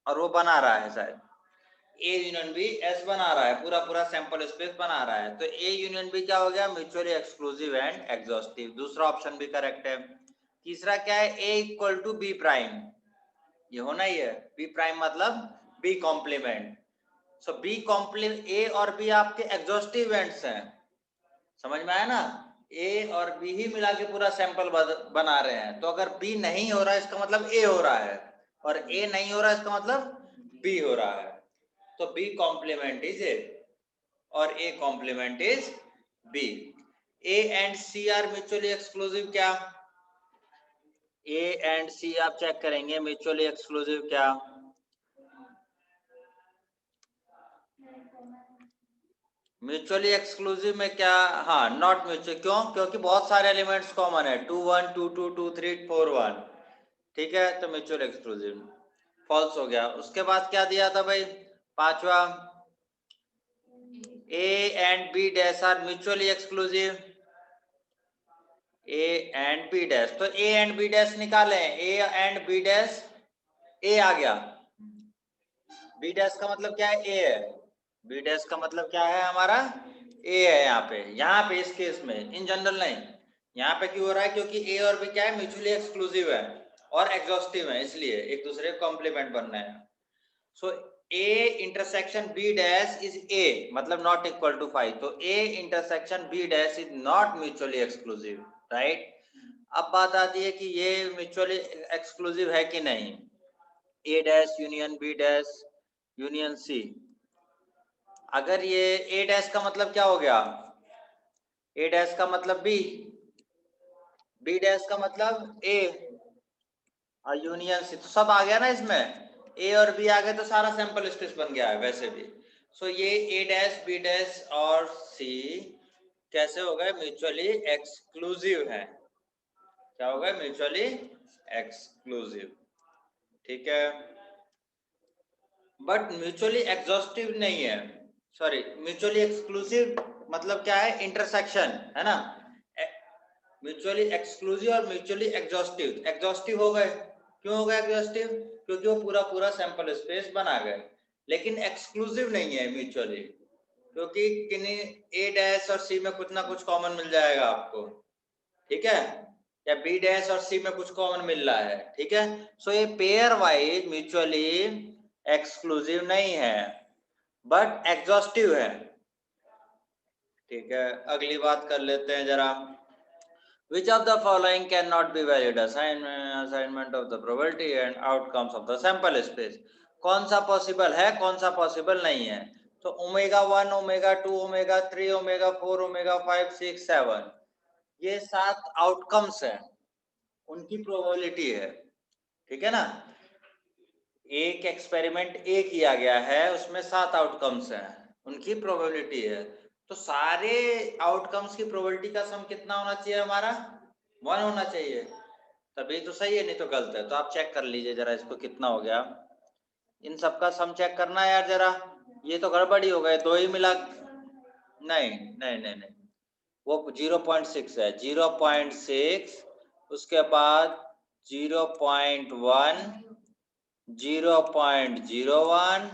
और वो बना रहा है शायद, ए यूनियन बी एस बना रहा है, पूरा पूरा सैंपल स्पेस बना रहा है, तो ए यूनियन बी क्या हो गया, म्यूचुअली एक्सक्लूसिव एंड एग्जॉस्टिव। दूसरा ऑप्शन भी करेक्ट है। तीसरा क्या है, ए इक्वल टू बी प्राइम, ये होना ही है, बी प्राइम मतलब बी कॉम्प्लीमेंट। सो बी कॉम्प्लीमेंट, ए और बी आपके एग्जॉस्टिव एंड्स हैं, समझ में आया ना, ए और बी ही मिला के पूरा सैंपल बना रहे हैं। तो अगर बी नहीं हो रहा है इसका मतलब ए हो रहा है, और ए नहीं हो रहा है इसका मतलब बी हो रहा है। तो बी कॉम्प्लीमेंट इज ए और A complement is B. A and C are mutually exclusive क्या, ए एंड सी आप चेक करेंगे म्यूचुअली एक्सक्लूसिव क्या, म्यूचुअली एक्सक्लूसिव में क्या, हाँ नॉट म्यूचुअल, क्यों, क्योंकि बहुत सारे एलिमेंट्स कॉमन है, 2 1 2 2 2 3 4 1, ठीक है, तो म्यूचुअल एक्सक्लूसिव फॉल्स हो गया। उसके बाद क्या दिया था भाई, पांचवा, A and B dash are mutually exclusive, A and B dash, तो ए एंड बी डैश निकालें, A and B dash, A आ गया, बी डैश का मतलब क्या है, ए है, बी डैश का मतलब क्या है हमारा, ए है यहाँ पे इस केस में, इन जनरल नहीं। यहाँ पे क्यों हो रहा है, क्योंकि ए और बी क्या है, म्यूचुअली एक्सक्लूसिव है और एग्जॉस्टिव है, इसलिए एक दूसरे को कॉम्प्लीमेंट बनना है। So A intersection B dash is A मतलब नॉट इक्वल टू 5, तो A intersection B dash is not mutually exclusive, right. अब बात आती है कि ये म्यूचुअली एक्सक्लूसिव है कि नहीं, A dash union B dash union C, अगर ये ए डैश का मतलब क्या हो गया, ए डैश का मतलब बी, बी डैश का मतलब ए, और यूनियन सी, तो सब आ गया ना इसमें, ए और बी आ गए तो सारा सैंपल स्पेस बन गया है वैसे भी। सो ये ए डैश बी डैश और सी कैसे हो गए, म्यूचुअली एक्सक्लूसिव है, क्या हो गए, म्यूचुअली एक्सक्लूसिव, ठीक है, बट म्यूचुअली एग्जॉस्टिव नहीं है, सॉरी म्यूचुअली एक्सक्लूसिव मतलब क्या है, इंटरसेक्शन है ना, म्यूचुअली एक्सक्लूसिव और म्यूचुअली एग्जॉस्टिव, एग्जॉस्टिव हो गए, क्यों हो गया एग्जॉस्टिव, क्योंकि वो पूरा पूरा सैंपल स्पेस बना गए, लेकिन एक्सक्लूसिव नहीं है म्यूचुअली, क्योंकि किन्हीं ए डैश और सी में कुछ ना कुछ कॉमन मिल जाएगा आपको, ठीक है, या बी डैश और सी में कुछ कॉमन मिल रहा है, ठीक है। सो ये पेयर वाइज म्यूचुअली एक्सक्लूसिव नहीं है बट एग्जॉस्टिव है, ठीक है। अगली बात कर लेते हैं जरा, which of the following cannot be valid, assignment of the probability and outcomes of the sample space, कौन सा पॉसिबल है कौन सा पॉसिबल नहीं है, तो omega 1 omega 2 omega 3 omega 4 omega 5 6 7 ये 7 आउटकम्स हैं, उनकी प्रोबेबिलिटी है, ठीक है ना, एक एक्सपेरिमेंट ए किया गया है उसमें 7 आउटकम्स हैं, उनकी प्रोबेबिलिटी है, तो सारे आउटकम्स की प्रोबेबिलिटी का सम कितना होना चाहिए हमारा, 1 होना चाहिए, तभी तो सही है, नहीं तो गलत है। तो आप चेक कर लीजिए जरा इसको कितना हो गया, इन सबका सम चेक करना है यार जरा, ये तो गड़बड़ी हो गए, दो ही मिला, नहीं नहीं नहीं नहीं, वो 0.6 है, 0.6, उसके बाद 0.1 0.01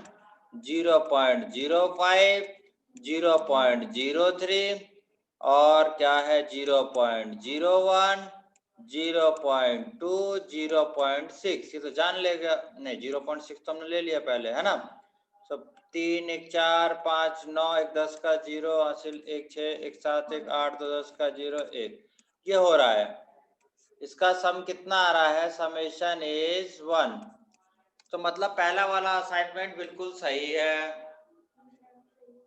0.05 0.03 और क्या है 0.01 0.2 0.6, ये तो जान लेगा, नहीं 0.6 तो हमने ले लिया पहले है ना, सब 3 1 4 5 9 1 10 का 0 हासिल 1 6 1 7 1 8 2 10 का 0 1, ये हो रहा है, इसका सम कितना आ रहा है, समेशन इज 1, तो मतलब पहला वाला असाइनमेंट बिल्कुल सही है,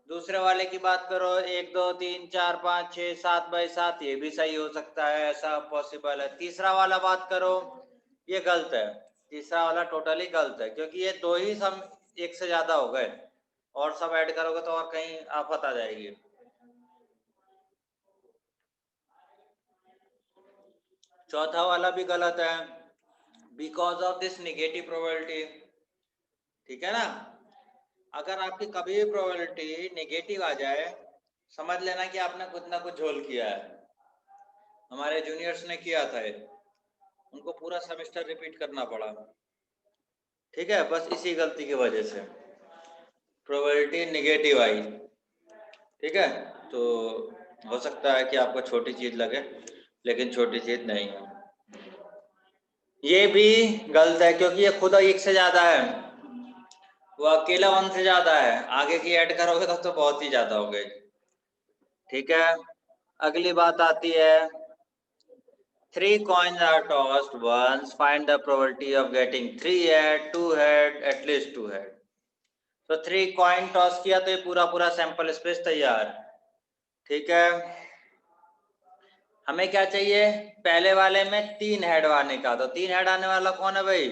दूसरे वाले की बात करो, 1 2 3 4 5 6 7 बाई 7, ये भी सही हो सकता है, ऐसा पॉसिबल है। तीसरा वाला बात करो, ये गलत है। तीसरा वाला टोटली गलत है, क्योंकि ये दो ही सम एक से ज्यादा हो गए, और सब ऐड करोगे तो और कहीं आफत आ जाएगी। चौथा वाला भी गलत है, because of this negative probability. ठीक है ना, अगर आपकी कभी भी प्रोबेबिलिटी नेगेटिव आ जाए, समझ लेना कि आपने कुछ ना कुछ झोल किया है। हमारे जूनियर्स ने किया था ये, उनको पूरा सेमेस्टर रिपीट करना पड़ा। ठीक है, बस इसी गलती की वजह से प्रोबेबिलिटी नेगेटिव आई। ठीक है, तो हो सकता है कि आपको छोटी चीज लगे, लेकिन छोटी चीज नहीं है। ये भी गलत है, क्योंकि ये खुद एक से ज्यादा है, वो अकेला 1 से ज्यादा है, आगे की ऐड करोगे तो बहुत ही ज्यादा हो गई। ठीक है, अगली बात आती है, 3 coins are tossed once, find the probability of getting 3 head, 2 head, at least 2 head। तो 3 कॉइन टॉस किया तो ये पूरा पूरा सैंपल स्पेस तैयार। ठीक है, हमें क्या चाहिए, पहले वाले में 3 हेड आने का, तो 3 हेड आने वाला कौन है भाई,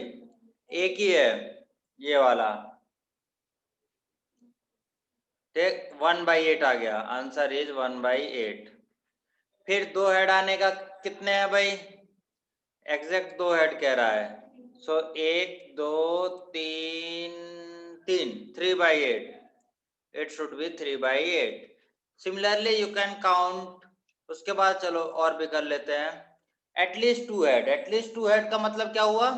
एक ही है, ये वाला। ठीक, 1/8 आ गया, आंसर इज 1/8। फिर 2 हेड आने का कितने हैं भाई, एग्जैक्ट 2 हेड कह रहा है, सो 1 2 3 3, 3/8, it should be 3/8। Similarly you can count, उसके बाद चलो और भी कर लेते हैं, एटलीस्ट 2 हेड। एटलीस्ट 2 हेड का मतलब क्या हुआ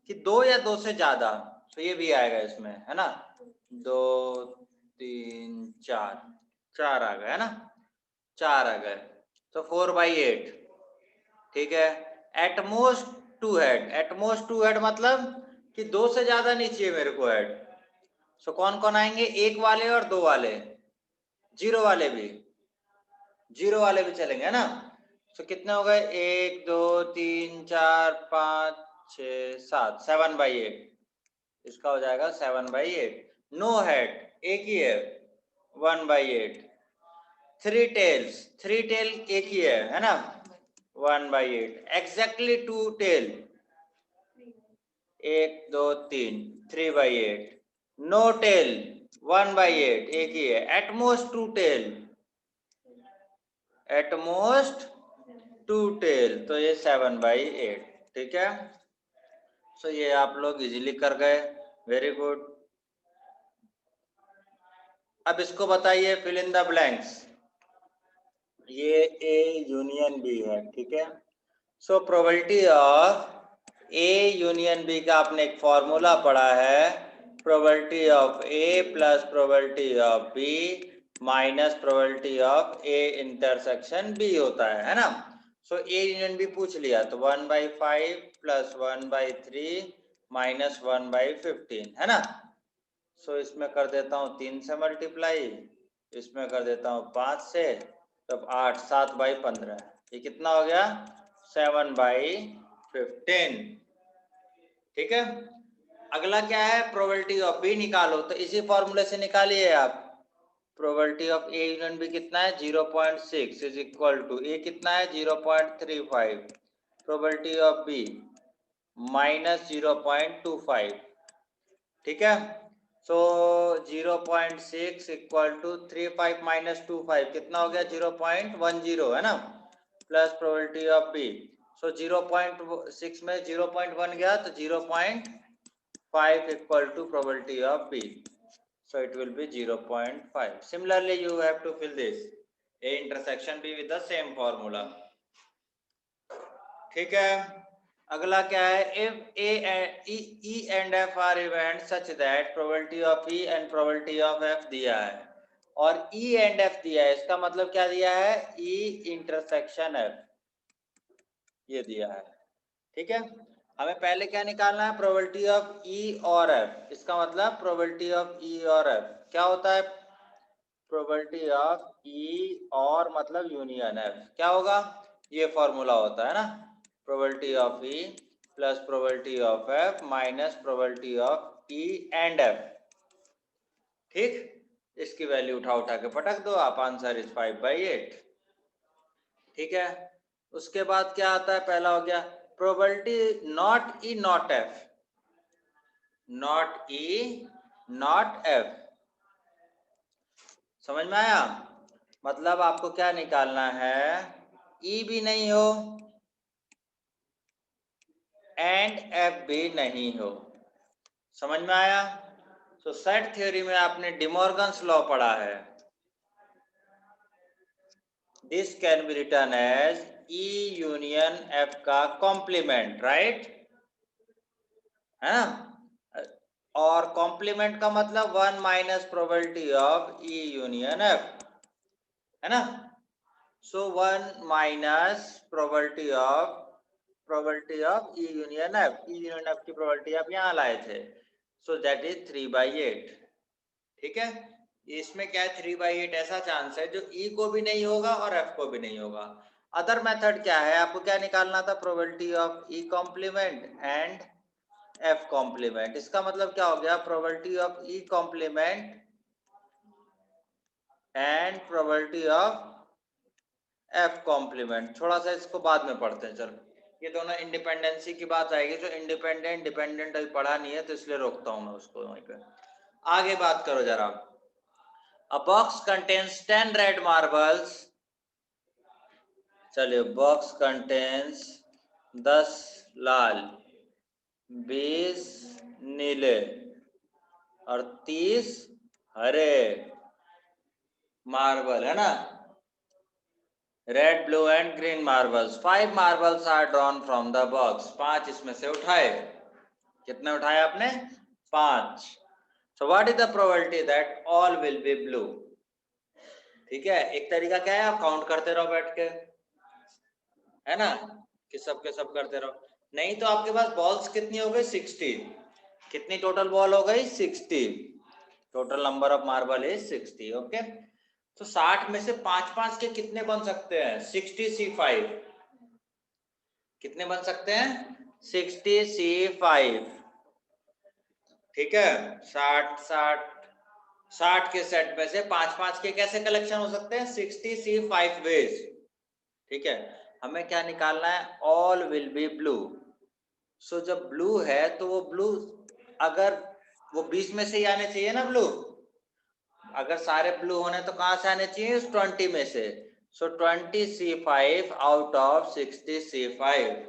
कि 2 या 2 से ज्यादा, तो ये भी आएगा इसमें, है ना, 2 3 4, 4 आ गए, है ना, 4 आ गए, तो 4/8। ठीक है, एटमोस्ट 2 हेड, एटमोस्ट 2 हेड मतलब कि 2 से ज्यादा नहीं चाहिए मेरे को हेड। सो कौन कौन आएंगे, 1 वाले और 2 वाले, 0 वाले भी, 0 वाले भी चलेंगे, है ना। सो कितने हो गए, 1 2 3 4 5 6 7, 7/8, इसका हो जाएगा 7/8। नो हेड, एक ही है, 1/8। 3 टेल्स, 3 टेल एक ही है ना, 1/8। Exactly 2 tell, 1 2 3, 3/8। नो टेल, 1/8, एक ही है। एटमोस्ट 2 टेल, एटमोस्ट 2 टेल, तो ये 7/8। ठीक है, सो ये आप लोग इजीली कर गए, वेरी गुड। अब इसको बताइए, फिल इन द ब्लैंक्स। ये ए यूनियन बी है, ठीक है। So probability of A union B का आपने एक फॉर्मूला पढ़ा है, probability of A plus probability of B minus probability of A intersection B होता है ना। सो ए यूनियन बी पूछ लिया, तो 1/5 प्लस 1/3 माइनस 1/15, है ना। सो इसमें कर देता हूँ 3 से मल्टीप्लाई, इसमें कर देता हूँ 5 से, तब 8, 7/15, ये कितना हो गया, 7/15। ठीक है, अगला क्या है, प्रोबेबिलिटी ऑफ बी निकालो, तो इसी फॉर्मूले से निकालिए आप। Probability of A union B कितना है, 0.6 इज इक्वल टू, ए कितना है 0.35, प्रोबेबिलिटी ऑफ बी माइनस 0.25। ठीक है, सो 0.6 इक्वल टू 35 माइनस 25 कितना हो गया, 0.10, है ना, plus probability of B. So 0.6 में 0.1 गया, तो 0.5 equal to probability of B, so it will be 0.5. Similarly you have to fill this a intersection b with the same formula। ठीक है, अगला क्या है, if E and F are events such that probability of E and probability of F दिया है, और E and F दिया है, इसका मतलब क्या दिया है, E इंटरसेक्शन F ये दिया है। ठीक है, हमें पहले क्या निकालना है, प्रोबेबिलिटी ऑफ E और F, इसका मतलब प्रोबेबिलिटी ऑफ E और F क्या होता है, प्रोबेबिलिटी ऑफ E और मतलब यूनियन F क्या होगा, ये फॉर्मूला होता है ना, probability of E plus probability of F minus probability of E and F। ठीक, इसकी वैल्यू उठा के पटक दो आप, आंसर इज 5/8। ठीक है, उसके बाद क्या आता है, पहला हो गया probability not E not F, not E not F. समझ में आया? मतलब आपको क्या निकालना है, ई भी नहीं हो एंड एफ भी नहीं हो। समझ में आया? तो सेट थ्योरी में आपने डिमॉर्गन्स लॉ पढ़ा है, this can be written as E union F का कॉम्प्लीमेंट, राइट है ना? और कॉम्प्लीमेंट का मतलब 1 minus probability of E union F, है ना? So 1 minus probability of E union F, E union F की प्रोबेबिलिटी आप यहाँ लाए थे, सो दैट इज 3/8। ठीक है, इसमें क्या है, 3/8 ऐसा चांस है जो ई को भी नहीं होगा और एफ को भी नहीं होगा। अदर मेथड क्या है, आपको क्या निकालना था, probability of E complement and F complement. इसका मतलब क्या हो गया, probability of E complement and probability of F complement. थोड़ा सा इसको बाद में पढ़ते हैं, चलो ये दोनों इंडिपेंडेंसी की बात आएगी, जो इंडिपेंडेंट डिपेंडेंट अभी पढ़ा नहीं है तो इसलिए रोकता हूं मैं उसको वहीं पे। आगे बात करो जरा। A box contains 10 red marbles, चलिए बॉक्स कंटेन्स 10 लाल, 20 नीले और 30 हरे मार्बल, है ना? Red blue and green marbles, 5 marbles are drawn from the box, 5 इसमें से उठाए। कितने उठाए आपने? 5। So what is the probability that all will be blue? ठीक है, एक तरीका क्या है, आप काउंट करते रहो बैठ के, है ना, कि सब के सब करते रहो। नहीं तो आपके पास बॉल्स कितनी हो गई, 60। कितनी टोटल बॉल हो गई, 60। Total number of marble is 60। Okay, तो 60 में से 5-5 के कितने बन सकते हैं, 60C5। कितने बन सकते हैं, 60C5। ठीक है, 60 के सेट में से 5-5 के कैसे कलेक्शन हो सकते हैं, 60C5 वेज। ठीक है, हमें क्या निकालना है, ऑल विल बी ब्लू। सो जब ब्लू है तो वो ब्लू, अगर वो 20 में से ही आने चाहिए ना ब्लू, अगर सारे ब्लू होने तो कहां से आने चाहिए, उस 20 में से। सो 20C5 आउट ऑफ 60C5,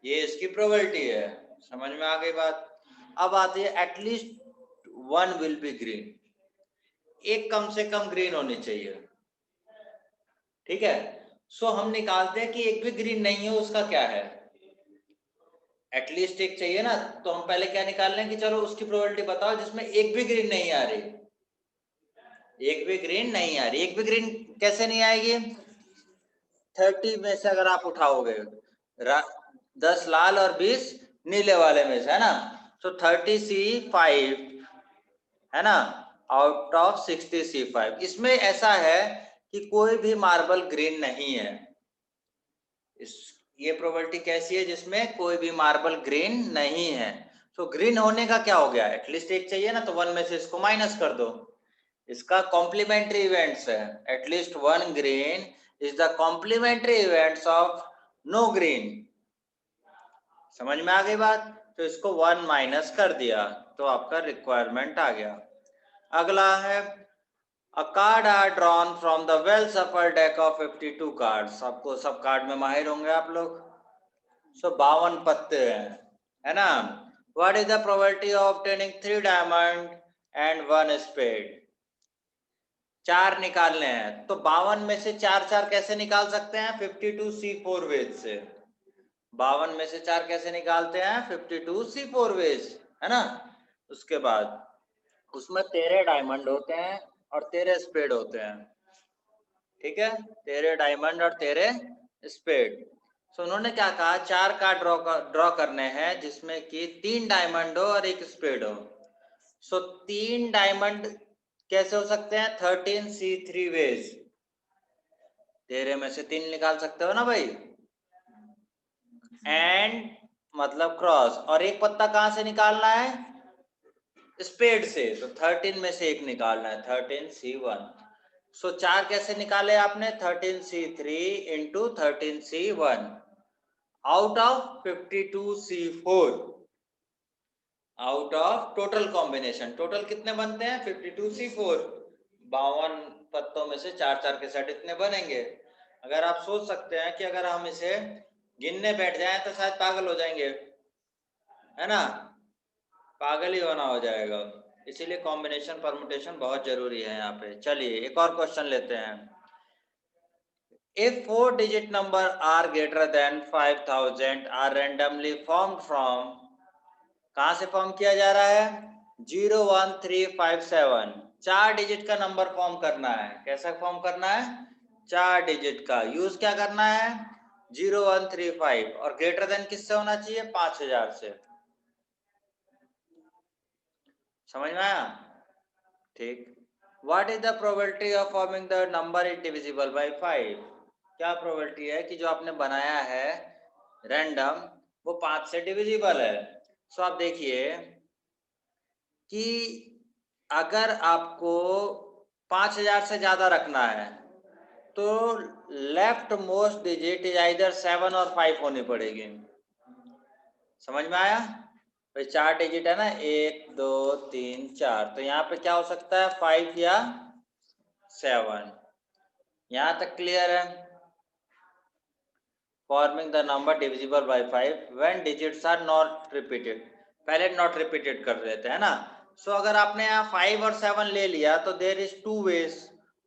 ये इसकी प्रोबेबिलिटी है। समझ में आ गई बात? अब आती है एटलीस्ट 1 विल बी ग्रीन, एक कम से कम ग्रीन होनी चाहिए। ठीक है, सो हम निकालते हैं कि एक भी ग्रीन नहीं है, उसका क्या है, एटलीस्ट एक चाहिए ना। तो हम पहले क्या निकाल लें कि चलो उसकी प्रोबेबिलिटी बताओ जिसमें एक भी ग्रीन नहीं आ रही, एक भी ग्रीन नहीं आ रही। एक भी ग्रीन कैसे नहीं आएगी, 30 में से अगर आप उठाओगे 10 लाल और 20 नीले वाले में से, है ना, तो 30C5, है ना, आउट ऑफ 60C5। इसमें ऐसा है कि कोई भी मार्बल ग्रीन नहीं है। ये प्रोबेबिलिटी कैसी है, जिसमें कोई भी मार्बल ग्रीन नहीं है। तो ग्रीन होने का क्या हो गया, एटलीस्ट एक चाहिए ना, तो 1 में से इसको माइनस कर दो, इसका कॉम्प्लीमेंट्री इवेंट्स है। At least 1 green is the complementary events of no green. समझ में आ गई बात? तो इसको 1 माइनस कर दिया तो आपका रिक्वायरमेंट आ गया। अगला है, A card are drawn from the well shuffled deck of 52 cards। आपको सब कार्ड में माहिर होंगे आप लोग। 52 पत्ते हैं, है ना? What is the probability of obtaining 3 diamond and 1 spade? 4 निकालने हैं, तो 52 में से 4 कैसे निकाल सकते हैं, 52C4 वेज से। 52 में से 4 कैसे निकालते हैं, 52C4 वेज, है ना? उसके बाद उसमें 13 डायमंड होते हैं और 13 स्पेड होते हैं। ठीक है, 13 डायमंड और 13 स्पेड। सो उन्होंने क्या कहा, 4 कार्ड ड्रॉ करने हैं जिसमें कि 3 डायमंड हो और 1 स्पेड हो। सो 3 डायमंड कैसे हो सकते हैं, 13C3 वेज। 13 में से 3 निकाल सकते हो ना भाई, एंड मतलब क्रॉस। और एक पत्ता कहां से निकालना है, स्पेड से, तो 13 में से एक निकालना है, 13C1। सो 4 कैसे निकाले आपने, 13C3 into 13C1 out of 52C4, out of total combination. Total कितने बनते हैं 52C4, 52 पत्तों में से 4 के सेट इतने बनेंगे। अगर आप सोच सकते हैं कि अगर हम इसे गिनने बैठ जाएं तो शायद पागल हो जाएंगे, है ना, पागल ही होना हो जाएगा। इसीलिए कॉम्बिनेशन परमुटेशन बहुत जरूरी है यहाँ पे। चलिए एक और क्वेश्चन लेते हैं। If 4-digit number are greater than 5000 are randomly formed from, कहाँ से फॉर्म किया जा रहा है, 0 1 3 5 7, 4 डिजिट का नंबर फॉर्म करना है। कैसा फॉर्म करना है, 4 डिजिट का। यूज क्या करना है, 0 1 3 5, और ग्रेटर देन किससे होना चाहिए, 5000 से। समझ में आया, ठीक। What is the probability of forming the number is divisible by 5, क्या प्रोबेबिलिटी है कि जो आपने बनाया है रैंडम वो 5 से डिविजिबल है। सो आप देखिए कि अगर आपको 5000 से ज्यादा रखना है तो left most digit is either 7 और 5 होनी पड़ेगी। समझ में आया, तो 4 डिजिट है ना, 1 2 3 4, तो यहाँ पे क्या हो सकता है, 5 या 7। यहां तक क्लियर है। Forming the number divisible by 5 when digits are not repeated, पहले नॉट रिपीटेड कर देते हैं ना। सो अगर आपने यहाँ 5 और 7 ले लिया तो there is 2 ways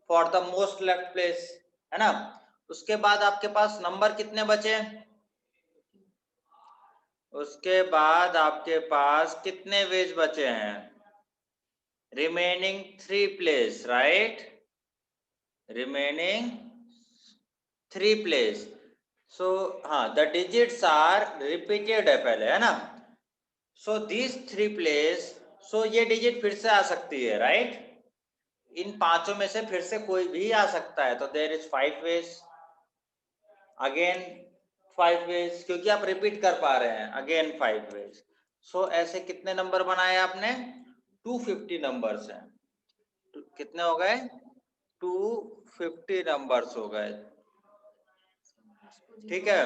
for the most left place, है ना। उसके बाद आपके पास नंबर कितने बचे, उसके बाद आपके पास कितने वेज बचे हैं, remaining 3 place, right, remaining 3 place. So हाँ, द डिजिट्स आर रिपीटेड है पहले, है ना। सो दिस 3 प्लेस, सो ये डिजिट फिर से आ सकती है, राइट, इन पांचों में से फिर से कोई भी आ सकता है। तो there is 5 ways, again 5 ways, क्योंकि आप रिपीट कर पा रहे हैं, अगेन 5 वेज। सो ऐसे कितने नंबर बनाए आपने, 250 नंबर्स हैं। कितने हो गए, 250 नंबर्स हो गए, ठीक है।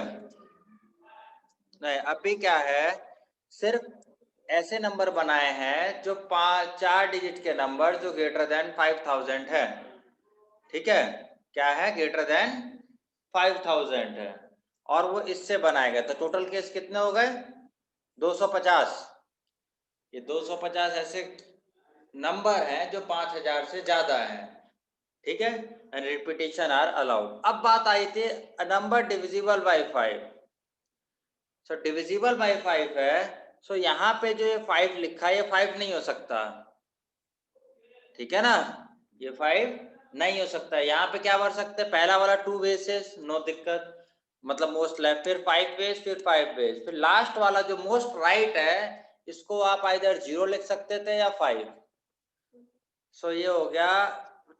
नहीं, अभी क्या है, सिर्फ ऐसे नंबर बनाए हैं जो 4 डिजिट के नंबर जो ग्रेटर देन 5000 है, ठीक है, क्या है, ग्रेटर देन 5000 है, और वो इससे बनाएगा। तो टोटल केस कितने हो गए, 250। ये 250 ऐसे नंबर हैं जो 5000 से ज्यादा हैं, ठीक है, एंड रिपीटेशन आर अलाउड। अब बात आई थी number divisible by 5। So divisible by 5 है, सो यहाँ पे जो ये 5 लिखा है ये 5 नहीं हो सकता, ठीक है ना, ये 5 नहीं हो सकता। यहाँ पे क्या भर सकते हैं, पहला वाला 2 वेसेस, नो दिक्कत, मतलब मोस्ट लेफ्ट, फिर 5 वेज, फिर 5 वेज, फिर लास्ट वाला जो मोस्ट राइट है इसको आप आइदर 0 लिख सकते थे या 5। सो ये हो गया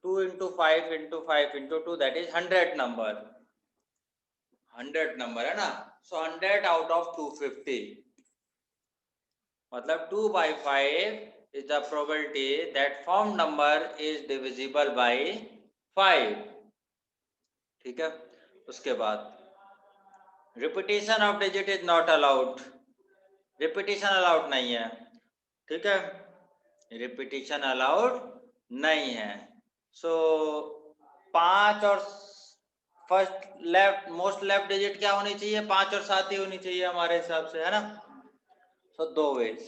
2 into 5 into 5 into 2, that is 100 number, 100 number, है ना। सो 100 आउट ऑफ 250, मतलब 2 by 5 is the probability that formed number is divisible by 5, ठीक है। उसके बाद repetition of digit is not allowed, repetition allowed नहीं है, ठीक है, रिपीटेशन अलाउड नहीं है। सो 5 और first left most left digit क्या होनी चाहिए, 5 और 7 ही होनी चाहिए हमारे हिसाब से, है ना। सो 2 वेज।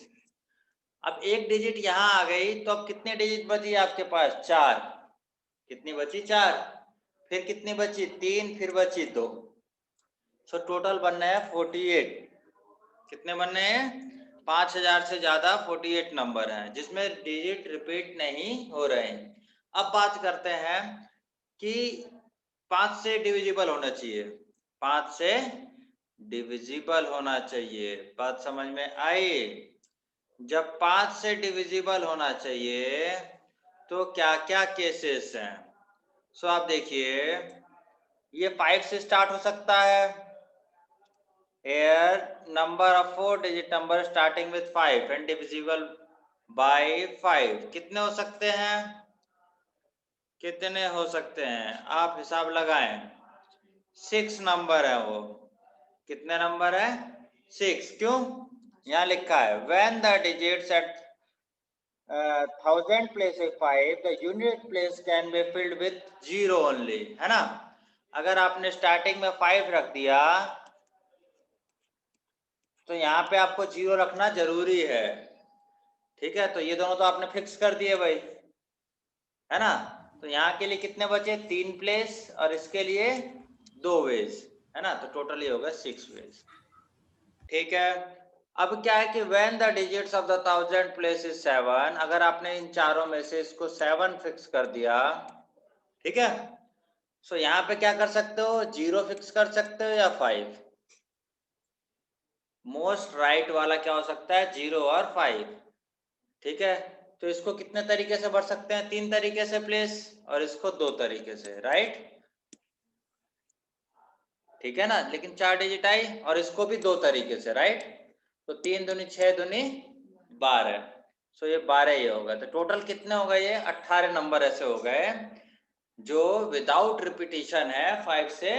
अब एक डिजिट यहाँ आ गई तो अब कितने डिजिट बची आपके पास, 4, कितनी बची, 4, फिर कितनी बची, 3, फिर बची 2। सो टोटल बनना है 48। कितने बनने हैं, 5000 से ज्यादा 48 नंबर हैं जिसमें डिजिट रिपीट नहीं हो रहे हैं। अब बात करते हैं कि 5 से डिविजिबल होना चाहिए, 5 से डिविजिबल होना चाहिए, बात समझ में आई। जब 5 से डिविजिबल होना चाहिए तो क्या क्या केसेस हैं। सो आप देखिए, ये 5 से स्टार्ट हो सकता है, here number of 4 digit number starting with 5 and divisible by 5 कितने हो सकते हैं? कितने हो सकते हैं? आप हिसाब लगाएं। 6 नंबर है वो। कितने नंबर है? 6। क्यों? यहाँ लिखा है when the digits at 1000 place with 5 the unit place can be filled with 0 only, है ना? अगर आपने स्टार्टिंग में 5 रख दिया तो यहाँ पे आपको 0 रखना जरूरी है। ठीक है, तो ये दोनों तो आपने फिक्स कर दिए भाई, है ना? तो यहाँ के लिए कितने बचे? 3 प्लेस, और इसके लिए 2 वेज, है ना? तो टोटल ये होगा 6 वेज। ठीक है, अब क्या है कि when the digits of the 1000 place is 7, अगर आपने इन चारों में से इसको 7 फिक्स कर दिया, ठीक है, सो यहाँ पे क्या कर सकते हो? 0 फिक्स कर सकते हो या 5। मोस्ट राइट वाला क्या हो सकता है? 0 और 5। ठीक है, तो इसको कितने तरीके से भर सकते हैं? 3 तरीके से प्लेस, और इसको 2 तरीके से, राइट? ठीक है ना? लेकिन 4 डिजिट आई, और इसको भी 2 तरीके से, राइट? तो 3 दूनी 6 दूनी 12, सो ये 12 ही होगा। तो टोटल कितने हो गए? ये 18 नंबर ऐसे हो गए जो विदाउट रिपीटिशन है 5 से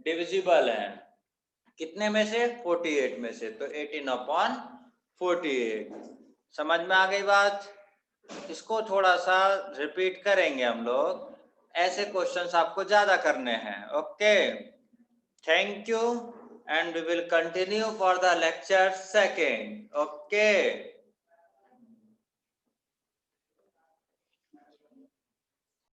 डिविजिबल है। कितने में से? 48 में से। तो 18/48। समझ में आ गई बात? इसको थोड़ा सा रिपीट करेंगे हम लोग, ऐसे क्वेश्चंस आपको ज्यादा करने हैं। Okay, thank you, and we will continue for the lecture second. Okay.